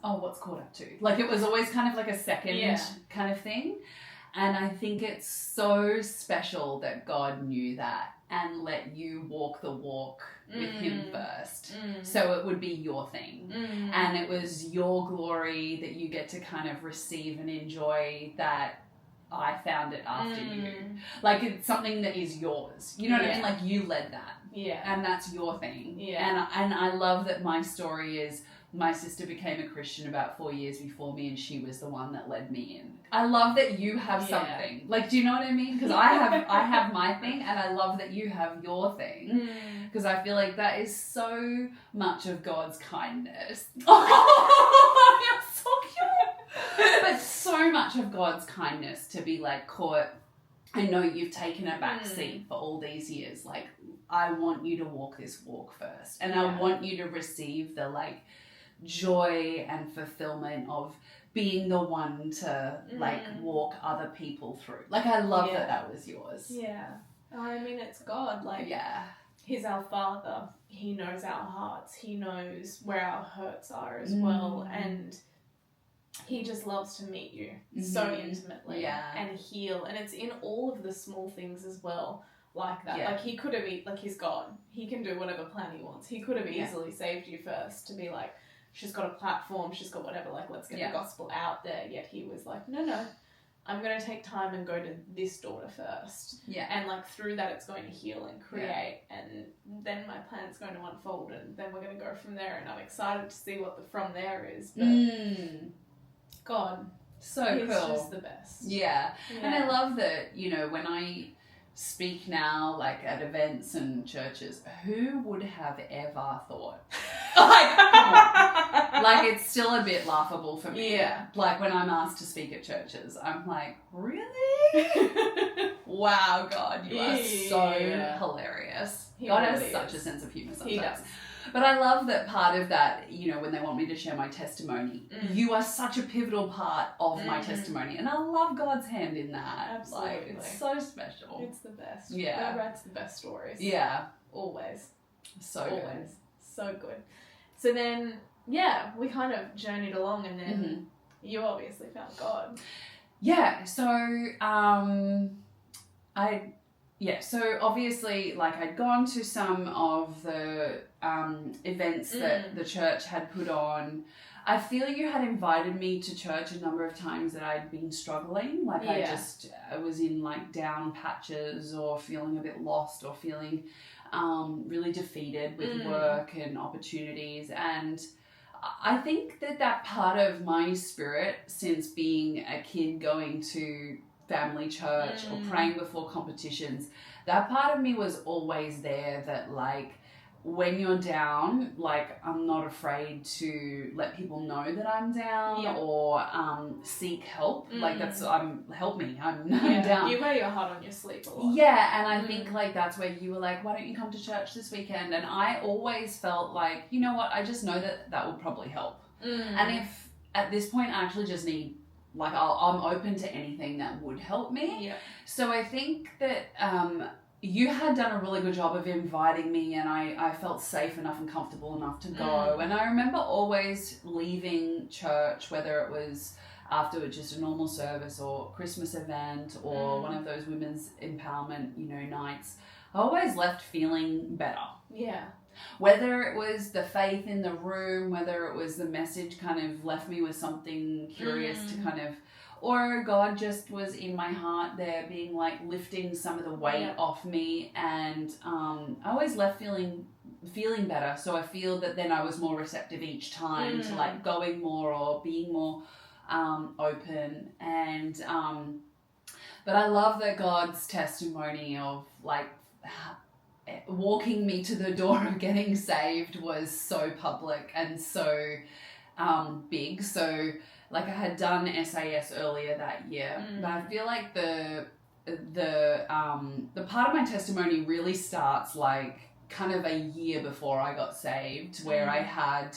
S1: what's caught up to, like it was always kind of like a second kind of thing. And I think it's so special that God knew that and let you walk the walk with him first. So it would be your thing. And it was your glory that you get to kind of receive and enjoy, that I found it after you. Like it's something that is yours. You know what I mean? Like you led that. And that's your thing. And I love that my story is, my sister became a Christian about 4 years before me, and she was the one that led me in. I love that you have something. Like, do you know what I mean? Because I have my thing, and I love that you have your thing. Because I feel like that is so much of God's kindness. Oh, you're so cute. But so much of God's kindness to be like, caught, I know you've taken a back seat for all these years. Like, I want you to walk this walk first. And I want you to receive the like joy and fulfillment of being the one to like walk other people through. Like I love that was yours.
S2: I mean, it's God, like he's our Father, he knows our hearts, he knows where our hurts are as well, and he just loves to meet you so intimately and heal, and it's in all of the small things as well, like that. Like he could have, like he's God, he can do whatever plan he wants. He could have easily saved you first to be like, she's got a platform, she's got whatever, like, let's get the gospel out there. Yet he was like, no, I'm going to take time and go to this daughter first.
S1: Yeah.
S2: And, like, through that, it's going to heal and create. Yeah. And then my plan's going to unfold, and then we're going to go from there. And I'm excited to see what the from there is. But God,
S1: so
S2: he's
S1: cool.
S2: just the best.
S1: Yeah. And I love that, you know, when I speak now, like, at events and churches, who would have ever thought? Like, come on. Like, it's still a bit laughable for me.
S2: Yeah.
S1: Like, when I'm asked to speak at churches, I'm like, really? Wow, God, you are so hilarious. God really has such a sense of humour sometimes.
S2: He does.
S1: But I love that part of that, you know, when they want me to share my testimony, you are such a pivotal part of my testimony. And I love God's hand in that.
S2: Absolutely.
S1: Like, it's so special.
S2: It's the best.
S1: Yeah.
S2: God writes the best stories.
S1: Yeah.
S2: Always.
S1: So
S2: Always.
S1: good.
S2: So good. So then, yeah, we kind of journeyed along, and then you obviously found God.
S1: Yeah. So, so obviously, like, I'd gone to some of the events that the church had put on. I feel you had invited me to church a number of times that I'd been struggling. Like, I was in, like, down patches or feeling a bit lost or feeling really defeated with work and opportunities. And I think that part of my spirit, since being a kid going to family church or praying before competitions, that part of me was always there, that, like, when you're down, like, I'm not afraid to let people know that I'm down or seek help. Like, that's, help me, I'm down.
S2: You wear your heart on your sleeve a lot.
S1: Yeah, and I think, like, that's where you were like, why don't you come to church this weekend? And I always felt like, you know what, I just know that would probably help. And if at this point I actually just need, like, I'm open to anything that would help me.
S2: Yeah.
S1: So I think that you had done a really good job of inviting me, and I felt safe enough and comfortable enough to go. And I remember always leaving church, whether it was after just a normal service or Christmas event or one of those women's empowerment, you know, nights, I always left feeling better.
S2: Yeah.
S1: Whether it was the faith in the room, whether it was the message kind of left me with something curious to kind of, or God just was in my heart there being like lifting some of the weight off me, and I always left feeling better. So I feel that then I was more receptive each time to like going more or being more open. And but I love that God's testimony of like walking me to the door of getting saved was so public and so big. So like I had done SAS earlier that year, but I feel like the part of my testimony really starts like kind of a year before I got saved, where I had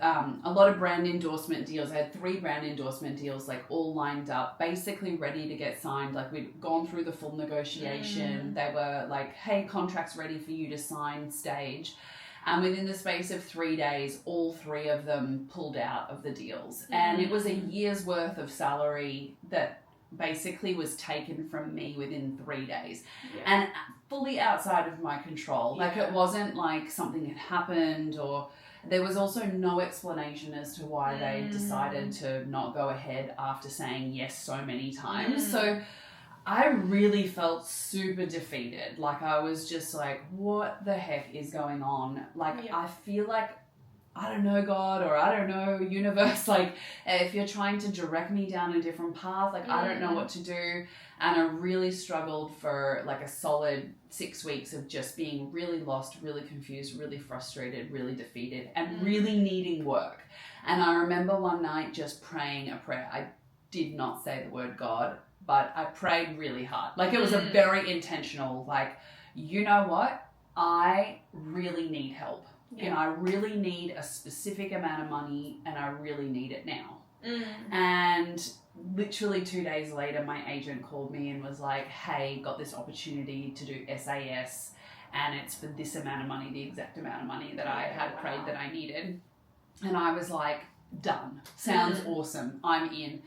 S1: a lot of brand endorsement deals. I had 3 brand endorsement deals like all lined up, basically ready to get signed. Like we'd gone through the full negotiation. They were like, hey, contract's ready for you to sign stage. And within the space of 3 days, all 3 of them pulled out of the deals. And it was a year's worth of salary that basically was taken from me within 3 days. And fully outside of my control. Like it wasn't like something had happened, or there was also no explanation as to why they decided to not go ahead after saying yes so many times. So I really felt super defeated. Like I was just like, what the heck is going on? Like I feel like, I don't know, God, or I don't know, universe, like if you're trying to direct me down a different path, like I don't know what to do. And I really struggled for like a solid 6 weeks of just being really lost, really confused, really frustrated, really defeated, and really needing work. And I remember one night just praying a prayer. I did not say the word God, but I prayed really hard. Like it was a very intentional, like, you know what? I really need help. And I really need a specific amount of money, and I really need it now. And literally 2 days later, my agent called me and was like, hey, got this opportunity to do SAS, and it's for this amount of money, the exact amount of money that I had prayed that I needed. And I was like, done. Sounds awesome. I'm in.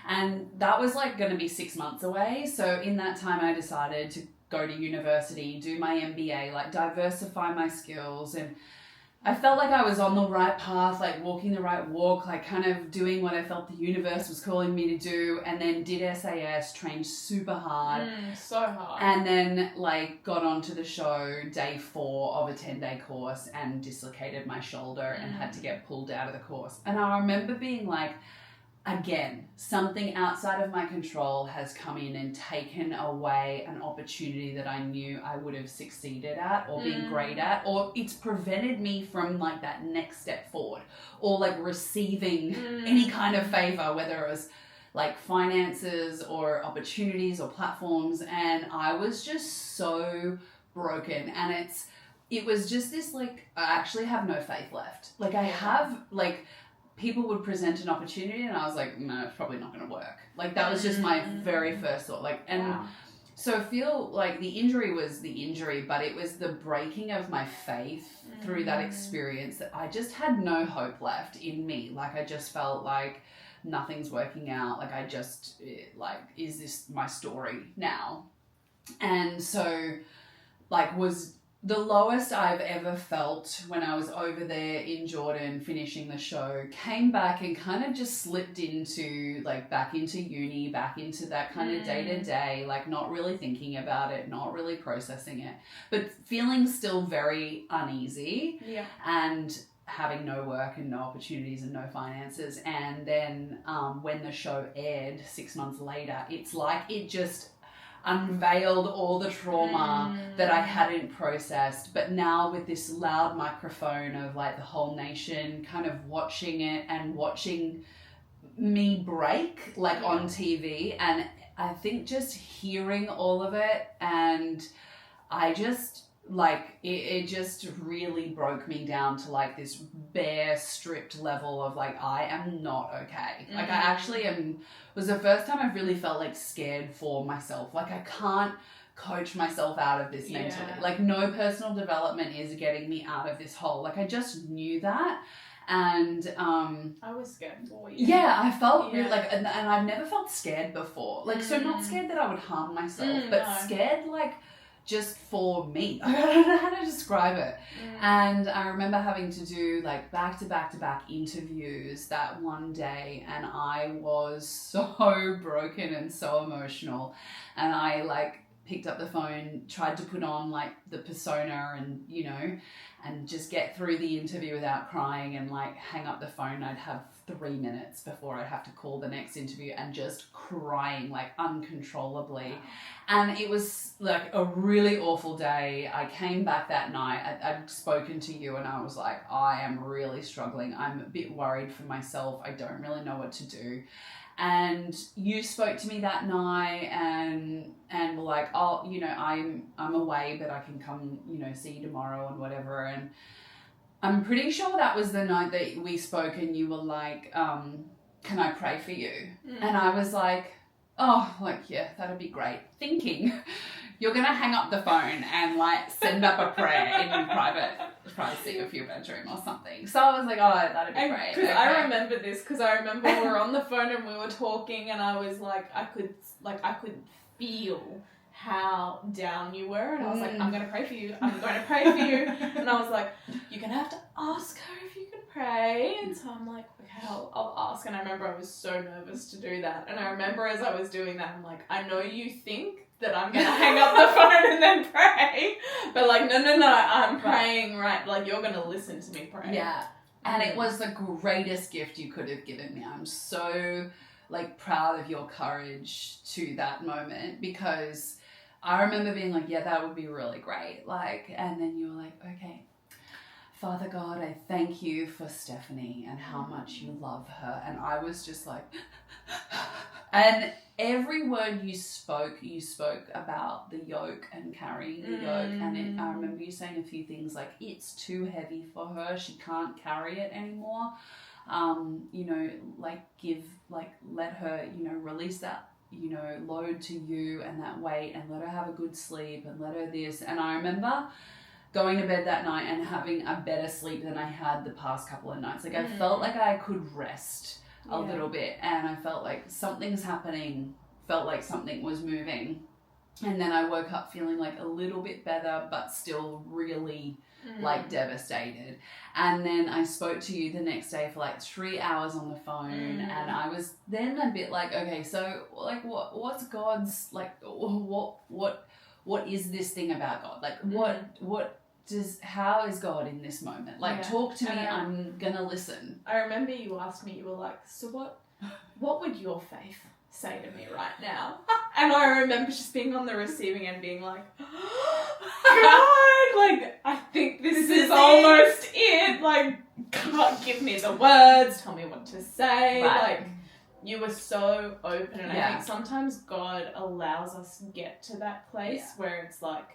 S1: And that was like going to be 6 months away. So in that time, I decided to go to university, do my MBA, like diversify my skills. And I felt like I was on the right path, like walking the right walk, like kind of doing what I felt the universe was calling me to do, and then did SAS, trained super hard.
S2: So hard.
S1: And then like got onto the show day 4 of a 10-day course and dislocated my shoulder and had to get pulled out of the course. And I remember being like, again, something outside of my control has come in and taken away an opportunity that I knew I would have succeeded at or been great at, or it's prevented me from like that next step forward or like receiving any kind of favor, whether it was like finances or opportunities or platforms. And I was just so broken, and it was just this like, I actually have no faith left. Like I have like, people would present an opportunity and I was like, no, it's probably not going to work. Like that was just my very first thought. Like, and so I feel like the injury was the injury, but it was the breaking of my faith through that experience that I just had no hope left in me. Like I just felt like nothing's working out. Like I just like, is this my story now? And so like was the lowest I've ever felt when I was over there in Jordan finishing the show, came back and kind of just slipped into like back into uni, back into that kind of day to day, like not really thinking about it, not really processing it, but feeling still very uneasy and having no work and no opportunities and no finances. And then when the show aired 6 months later, it's like it just unveiled all the trauma that I hadn't processed, but now with this loud microphone of like the whole nation kind of watching it and watching me break like on TV, and I think just hearing all of it, and I just like it just really broke me down to like this bare stripped level of like, I am not okay. Like I actually was the first time I've really felt like scared for myself. Like I can't coach myself out of this mentally. Like no personal development is getting me out of this hole. Like I just knew that. And
S2: I was scared for you.
S1: Yeah, I felt really like, and I've never felt scared before. Like so not scared that I would harm myself, but scared like just for me. I don't know how to describe it. And I remember having to do like back to back interviews that one day, and I was so broken and so emotional, and I like picked up the phone, tried to put on like the persona and you know, and just get through the interview without crying, and like hang up the phone. I'd have 3 minutes before I'd have to call the next interview, and just crying like uncontrollably. And it was like a really awful day. I came back that night. I'd spoken to you and I was like, I am really struggling. I'm a bit worried for myself. I don't really know what to do. And you spoke to me that night and were like, oh, you know, I'm away, but I can come, you know, see you tomorrow and whatever. And I'm pretty sure that was the night that we spoke and you were like, can I pray for you? And I was like, oh, like, yeah, that'd be great. Thinking you're going to hang up the phone and like send up a prayer in your privacy of your bedroom or something. So I was like, oh, that'd be great.
S2: Because I remember this, because I remember we were on the phone and we were talking, and I was like, I could feel how down you were, and I was like, I'm going to pray for you. I'm going to pray for you. And I was like, you're going to have to ask her if you can pray. And so I'm like, okay, I'll ask. And I remember I was so nervous to do that. And I remember as I was doing that, I'm like, I know you think that I'm going to hang up the phone and then pray, but like, no, I'm praying, right? Like, you're going to listen to me pray.
S1: Yeah. And it was the greatest gift you could have given me. I'm so like proud of your courage to that moment, because I remember being like, yeah, that would be really great. Like, and then you were like, okay, Father God, I thank you for Stephanie and how much you love her. And I was just like, and every word you spoke about the yoke and carrying the yoke. And I remember you saying a few things like, it's too heavy for her. She can't carry it anymore. You know, like let her, you know, release that, you know, load to you and that weight, and let her have a good sleep and let her this. And I remember going to bed that night and having a better sleep than I had the past couple of nights. Like I felt like I could rest a little bit, and I felt like something's happening, felt like something was moving. And then I woke up feeling like a little bit better, but still really like devastated. And then I spoke to you the next day for like 3 hours on the phone, and I was then a bit like, okay, so like what's God's like, what is this thing about God? Like how is God in this moment? Like talk to me, I'm gonna listen.
S2: I remember you asked me, you were like, so what would your faith say to me right now? And I remember just being on the receiving end being like, God, like, I think this is almost it. Like, God, give me the words, tell me what to say. Right. Like, you were so open. And I think sometimes God allows us to get to that place where it's like,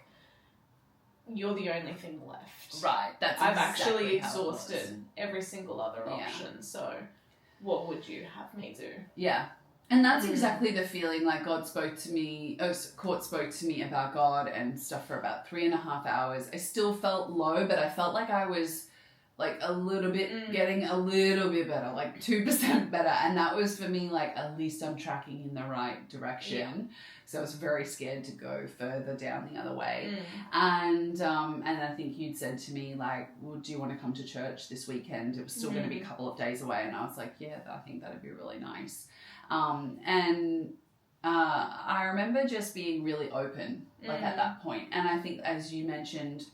S2: you're the only thing left.
S1: Right.
S2: I've actually exhausted every single other option. So what would you have me do?
S1: Yeah. And that's exactly the feeling. Like Court spoke to me about God and stuff for about 3.5 hours. I still felt low, but I felt like I was like a little bit getting a little bit better, like 2% better. And that was for me, like, at least I'm tracking in the right direction. Yeah. So I was very scared to go further down the other way. And I think you'd said to me, like, well, do you want to come to church this weekend? It was still going to be a couple of days away. And I was like, yeah, I think that'd be really nice. I remember just being really open, like at that point. And I think, as you mentioned,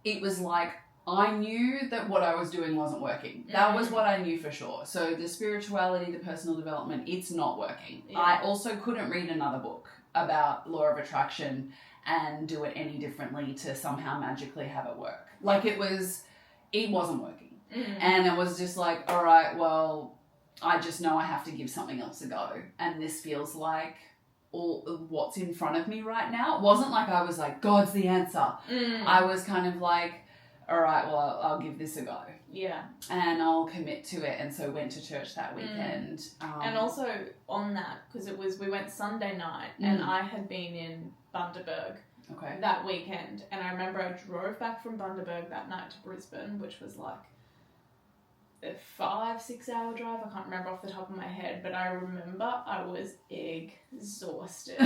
S1: it was like, I knew that what I was doing wasn't working. That was what I knew for sure. So the spirituality, the personal development, it's not working. Yeah. I also couldn't read another book about law of attraction and do it any differently to somehow magically have it work. Like it wasn't working. And it was just like, all right, well, I just know I have to give something else a go. And this feels like all what's in front of me right now. It wasn't like I was like, God's the answer. I was kind of like, all right, well, I'll give this a go. Yeah. And I'll commit to it. And so went to church that weekend.
S2: And also on that, because we went Sunday night and I had been in Bundaberg that weekend. And I remember I drove back from Bundaberg that night to Brisbane, which was like a 5-6 hour drive. I can't remember off the top of my head, but I remember I was exhausted.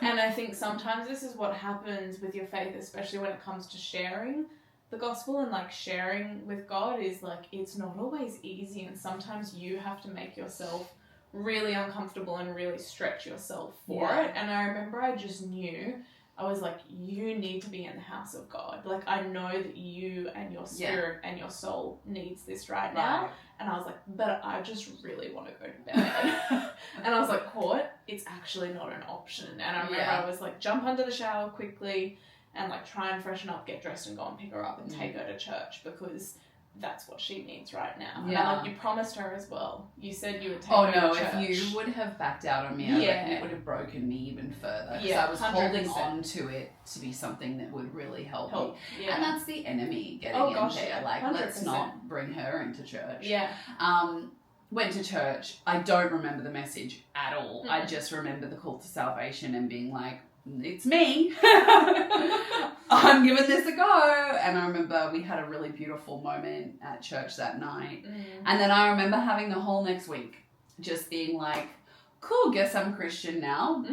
S2: And I think sometimes this is what happens with your faith, especially when it comes to sharing the gospel and like sharing with God, is like it's not always easy, and sometimes you have to make yourself really uncomfortable and really stretch yourself for it. And I remember I just knew, I was like, you need to be in the house of God. Like, I know that you and your spirit and your soul needs this right now. And I was like, but I just really want to go to bed. And I was like, Court, it's actually not an option. And I remember I was like, jump under the shower quickly and like try and freshen up, get dressed and go and pick her up and take her to church, because that's what she needs right now. And I'm like, you promised her as well. You said you would take her to church.
S1: If you would have backed out on me, I reckon it would have broken me even further. Because I was 100%. Holding on to it to be something that would really help me. Yeah. And that's the enemy getting in there. Like, 100%. Let's not bring her into church. Yeah. Went to church. I don't remember the message at all. I just remember the call to salvation and being like, it's me. I'm giving this a go. And I remember we had a really beautiful moment at church that night. And then I remember having the whole next week just being like, cool, guess I'm Christian now.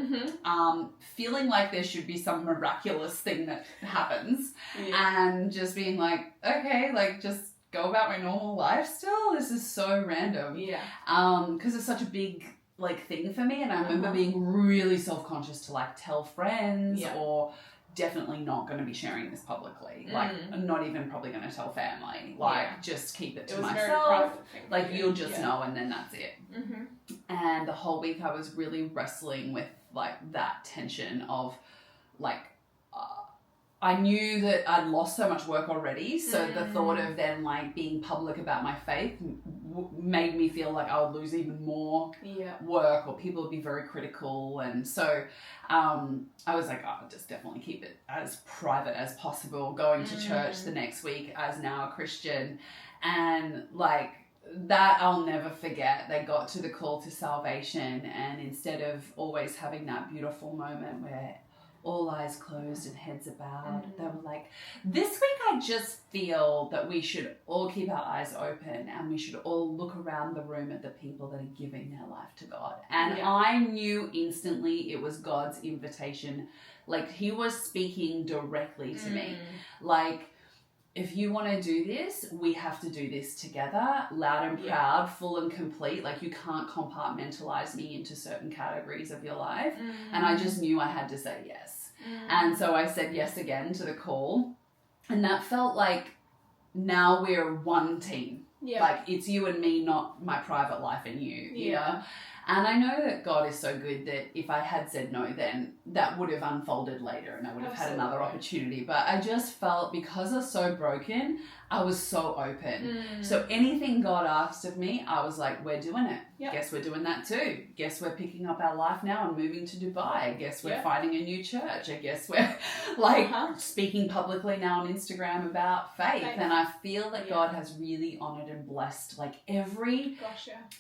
S1: Feeling like there should be some miraculous thing that happens. And just being like, okay, like just go about my normal life still. This is so random. Because it's such a big like thing for me, and I remember being really self-conscious to like tell friends or definitely not going to be sharing this publicly, like not even probably going to tell family, like just keep it to myself, like you'll just know, and then that's it. And the whole week I was really wrestling with like that tension of like I knew that I'd lost so much work already, so the thought of then like being public about my faith made me feel like I would lose even more work, or people would be very critical. And so I was like, I'll just definitely keep it as private as possible, going to church the next week as now a Christian. And like that I'll never forget. They got to the call to salvation, and instead of always having that beautiful moment where all eyes closed and heads bowed. They were like, this week I just feel that we should all keep our eyes open and we should all look around the room at the people that are giving their life to God. And I knew instantly it was God's invitation. Like, he was speaking directly to me. Like, if you want to do this, we have to do this together, loud and proud, full and complete. Like, you can't compartmentalize me into certain categories of your life. And I just knew I had to say yes. And so I said yes again to the call. And that felt like, now we're one team. Like, it's you and me, not my private life and you know? And I know that God is so good that if I had said no, then that would have unfolded later and I would have had another opportunity. But I just felt, because I was so broken, I was so open. So anything God asked of me, I was like, we're doing it. Guess we're doing that too. Guess we're picking up our life now and moving to Dubai. I guess we're finding a new church. I guess we're like speaking publicly now on Instagram about faith. And I feel that God has really honored and blessed like every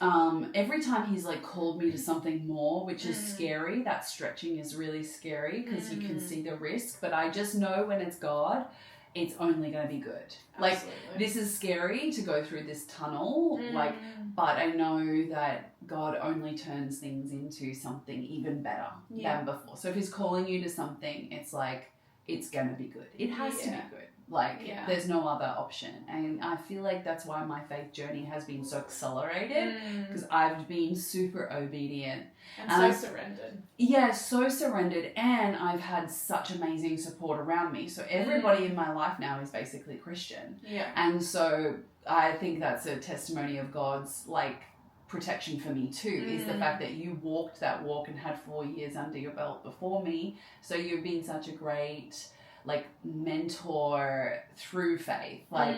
S1: time he's like called me to something more, which is scary. That stretching is really scary because you can see the risk. But I just know when it's God, it's only going to be good. Like, this is scary to go through this tunnel, like, but I know that God only turns things into something even better than before. So if he's calling you to something, it's like, it's going to be good. It has to be good. Like, there's no other option. And I feel like that's why my faith journey has been so accelerated, because I've been super obedient.
S2: And so surrendered.
S1: Yeah, so surrendered. And I've had such amazing support around me. So everybody in my life now is basically Christian. And so I think that's a testimony of God's, like, protection for me too, is the fact that you walked that walk and had 4 years under your belt before me. So you've been such a great, like, mentor through faith, like,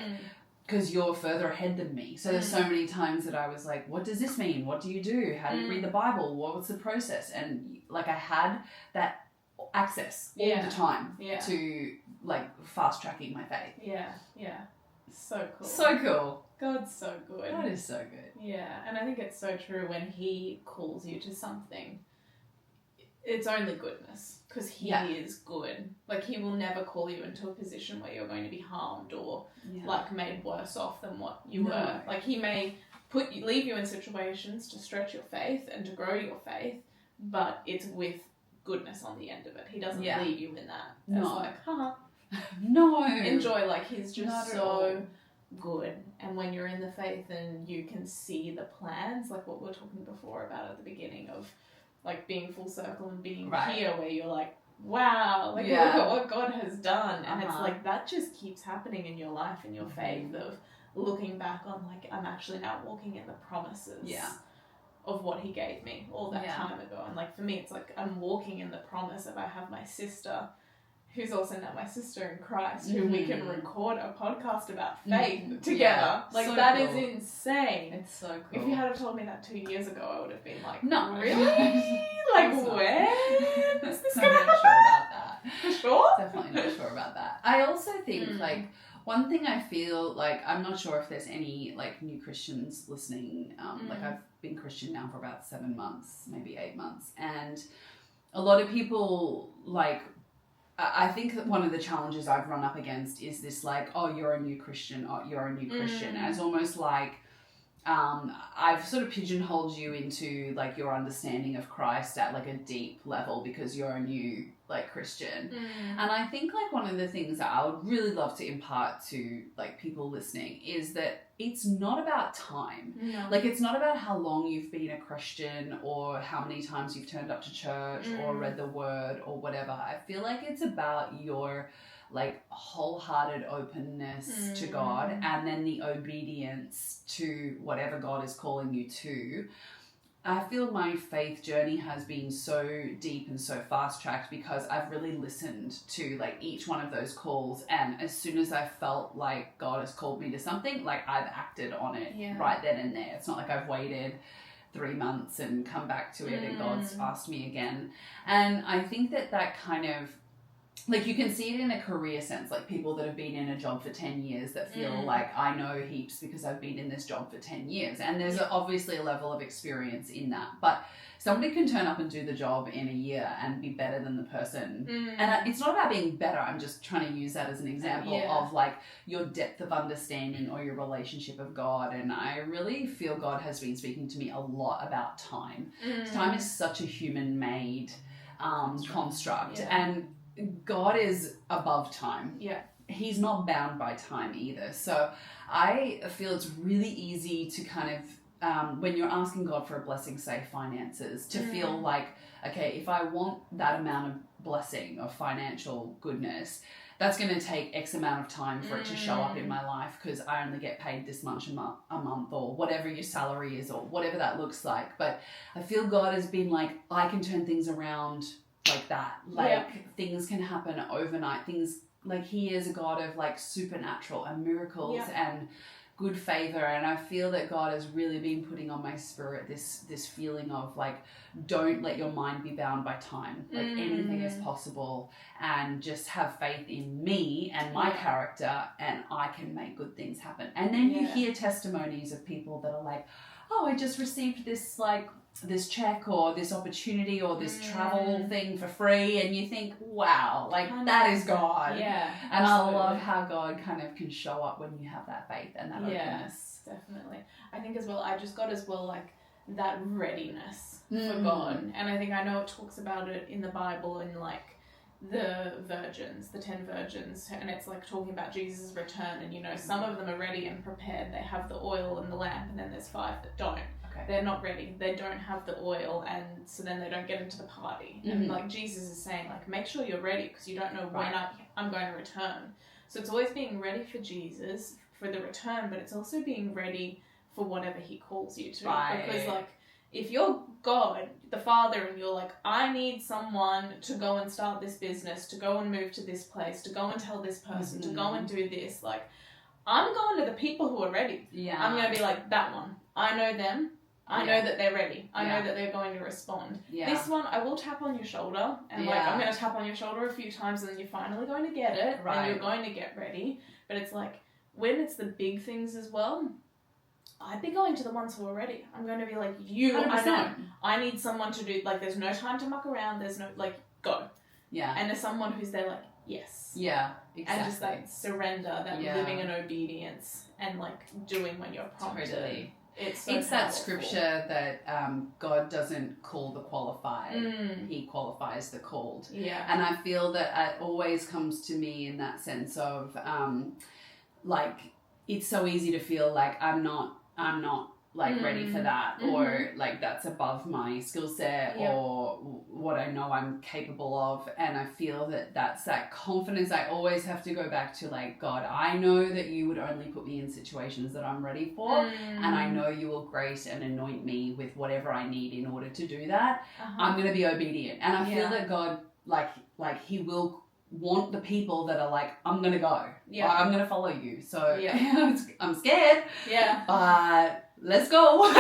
S1: because you're further ahead than me. So there's so many times that I was like, what does this mean? What do you do? How do you read the Bible? What's the process? And like, I had that access all the time to like fast tracking my faith.
S2: So cool.
S1: So cool.
S2: God's so good.
S1: God is so good.
S2: Yeah, and I think it's so true when he calls you to something. It's only goodness, because he is good. Like, he will never call you into a position where you're going to be harmed or like made worse off than what you were. Like, he may leave you in situations to stretch your faith and to grow your faith, but it's with goodness on the end of it. He doesn't leave you in that. It's like,
S1: no.
S2: Enjoy. Like, he's just so good. And when you're in the faith and you can see the plans, like what we were talking before about at the beginning of like being full circle and being here, where you're like, wow, like look at what God has done. And it's like, that just keeps happening in your life, in your faith, of looking back on like, I'm actually now walking in the promises of what he gave me all that time ago. And like, for me, it's like, I'm walking in the promise of, I have my sister, who's also now my sister in Christ, who we can record a podcast about faith together. Like, so that is insane.
S1: It's so cool.
S2: If you had have told me that 2 years ago, I would have been like,
S1: no,
S2: really? Like, when is this going to happen?
S1: I'm not sure about that.
S2: For sure?
S1: Definitely not sure about that. I also think, like, one thing I feel like, I'm not sure if there's any, like, new Christians listening. Like, I've been Christian now for about 7 months, maybe 8 months. And a lot of people, like, I think that one of the challenges I've run up against is this, like, oh, you're a new Christian, oh, you're a new Christian, as almost like I've sort of pigeonholed you into, like, your understanding of Christ at, like, a deep level because you're a new, like, Christian. And I think, like, one of the things that I would really love to impart to, like, people listening is that it's not about time.
S2: No.
S1: Like, it's not about how long you've been a Christian or how many times you've turned up to church or read the word or whatever. I feel like it's about your, like, wholehearted openness to God, and then the obedience to whatever God is calling you to. I feel my faith journey has been so deep and so fast-tracked because I've really listened to, like, each one of those calls, and as soon as I felt like God has called me to something, like, I've acted on it right then and there. It's not like I've waited 3 months and come back to it and God's asked me again. And I think that kind of like you can see it in a career sense, like people that have been in a job for 10 years that feel like I know heaps because I've been in this job for 10 years. And there's obviously a level of experience in that. But somebody can turn up and do the job in a year and be better than the person. And it's not about being better. I'm just trying to use that as an example of like your depth of understanding or your relationship of God. And I really feel God has been speaking to me a lot about time. Time is such a human-made construct. And God is above time.
S2: Yeah.
S1: He's not bound by time either. So I feel it's really easy to kind of, when you're asking God for a blessing, say finances, to feel like, okay, if I want that amount of blessing of financial goodness, that's going to take X amount of time for it to show up in my life because I only get paid this much a month or whatever your salary is or whatever that looks like. But I feel God has been like, I can turn things around like that. Like things can happen overnight. Things like he is a God of like supernatural and miracles and good favor. And I feel that God has really been putting on my spirit this feeling of like, don't let your mind be bound by time. Like anything is possible, and just have faith in me and my character, and I can make good things happen. And then you hear testimonies of people that are like, oh, I just received this like this check or this opportunity or this travel thing for free, and you think, wow, like that is God.
S2: Yeah.
S1: And absolutely. I love how God kind of can show up when you have that faith and that openness.
S2: Definitely. I think as well, I just got as well like that readiness for God. And I know it talks about it in the Bible in like the virgins, the 10 virgins, and it's like talking about Jesus' return, and you know, some of them are ready and prepared, they have the oil and the lamp, and then there's 5 that don't. They're not ready, they don't have the oil, and so then they don't get into the party. And like Jesus is saying, like, make sure you're ready because you don't know when I'm going to return. So it's always being ready for Jesus for the return, but it's also being ready for whatever he calls you to. Because like, if you're God, the Father, and you're like, I need someone to go and start this business, to go and move to this place, to go and tell this person, to go and do this, like, I'm going to the people who are ready. Yeah. I'm going to be like, that one. I know them. I know that they're ready. I know that they're going to respond. Yeah. This one, I will tap on your shoulder. And like, I'm going to tap on your shoulder a few times, and then you're finally going to get it. Right. And you're going to get ready. But it's like, when it's the big things as well, I'd be going to the ones who are ready. I'm going to be like, you, 100%. I know. I need someone to do, like, there's no time to muck around. There's no, like, go. Yeah. And there's someone who's there like, yes. Yeah, exactly. And just that surrender, that living in obedience, and like doing when you're prompted. Totally. It's
S1: that scripture that God doesn't call the qualified, he qualifies the called. Yeah. And I feel that it always comes to me in that sense of like, it's so easy to feel like I'm not like ready for that, or like that's above my skill set or what I know I'm capable of. And I feel that that's that confidence. I always have to go back to like, God, I know that you would only put me in situations that I'm ready for, and I know you will grace and anoint me with whatever I need in order to do that. I'm going to be obedient. And I feel that God, like he will want the people that are like, I'm going to go. Yeah. I'm going to follow you. So I'm scared. Yeah. But let's go.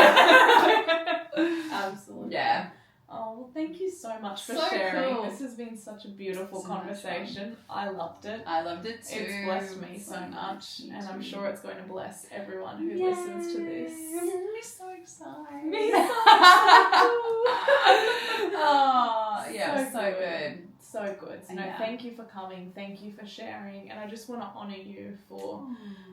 S2: Absolutely.
S1: Yeah.
S2: Oh, well, thank you so much for sharing. Cool. This has been such a beautiful conversation. I loved it.
S1: I loved it too.
S2: It's blessed me so much. And I'm sure it's going to bless everyone who listens to this.
S1: I'm so excited.
S2: Me so excited.
S1: Oh, yeah, so good.
S2: So good. So, thank you for coming. Thank you for sharing. And I just want to honour you for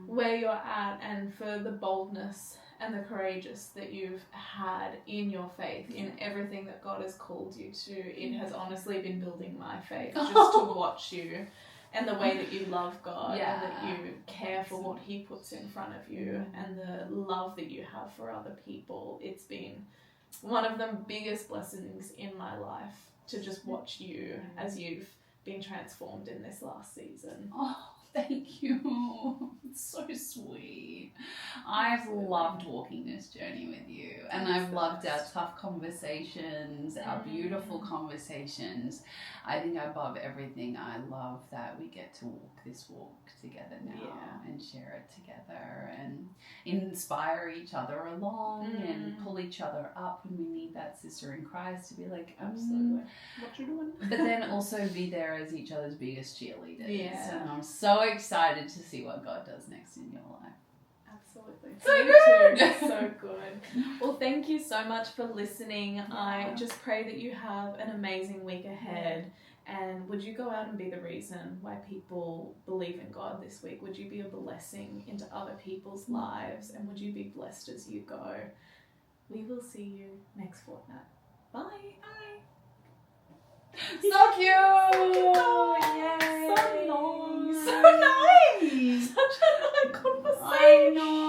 S2: where you're at, and for the boldness and the courageous that you've had in your faith, in everything that God has called you to. It has honestly been building my faith just to watch you, and the way that you love God, and that you care for what he puts in front of you, and the love that you have for other people. It's been one of the biggest blessings in my life to just watch you as you've been transformed in this last season.
S1: Oh, Thank you. It's so sweet. I've loved walking this journey with you, and I've loved our tough conversations, our beautiful conversations. I think above everything, I love that we get to walk this walk together now and share it together and inspire each other along and pull each other up when we need that sister in Christ to be like,
S2: absolutely, what you doing?
S1: But then also be there as each other's biggest cheerleaders.
S2: Yeah.
S1: And I'm so excited to see what God does next in your life.
S2: Absolutely.
S1: So
S2: good. So good. Well, thank you so much for listening. I just pray that you have an amazing week ahead. And would you go out and be the reason why people believe in God this week? Would you be a blessing into other people's lives? And would you be blessed as you go? We will see you next fortnight. Bye. Bye.
S1: So cute!
S2: Oh,
S1: yay!
S2: So nice! So nice! Such a nice conversation!
S1: I know!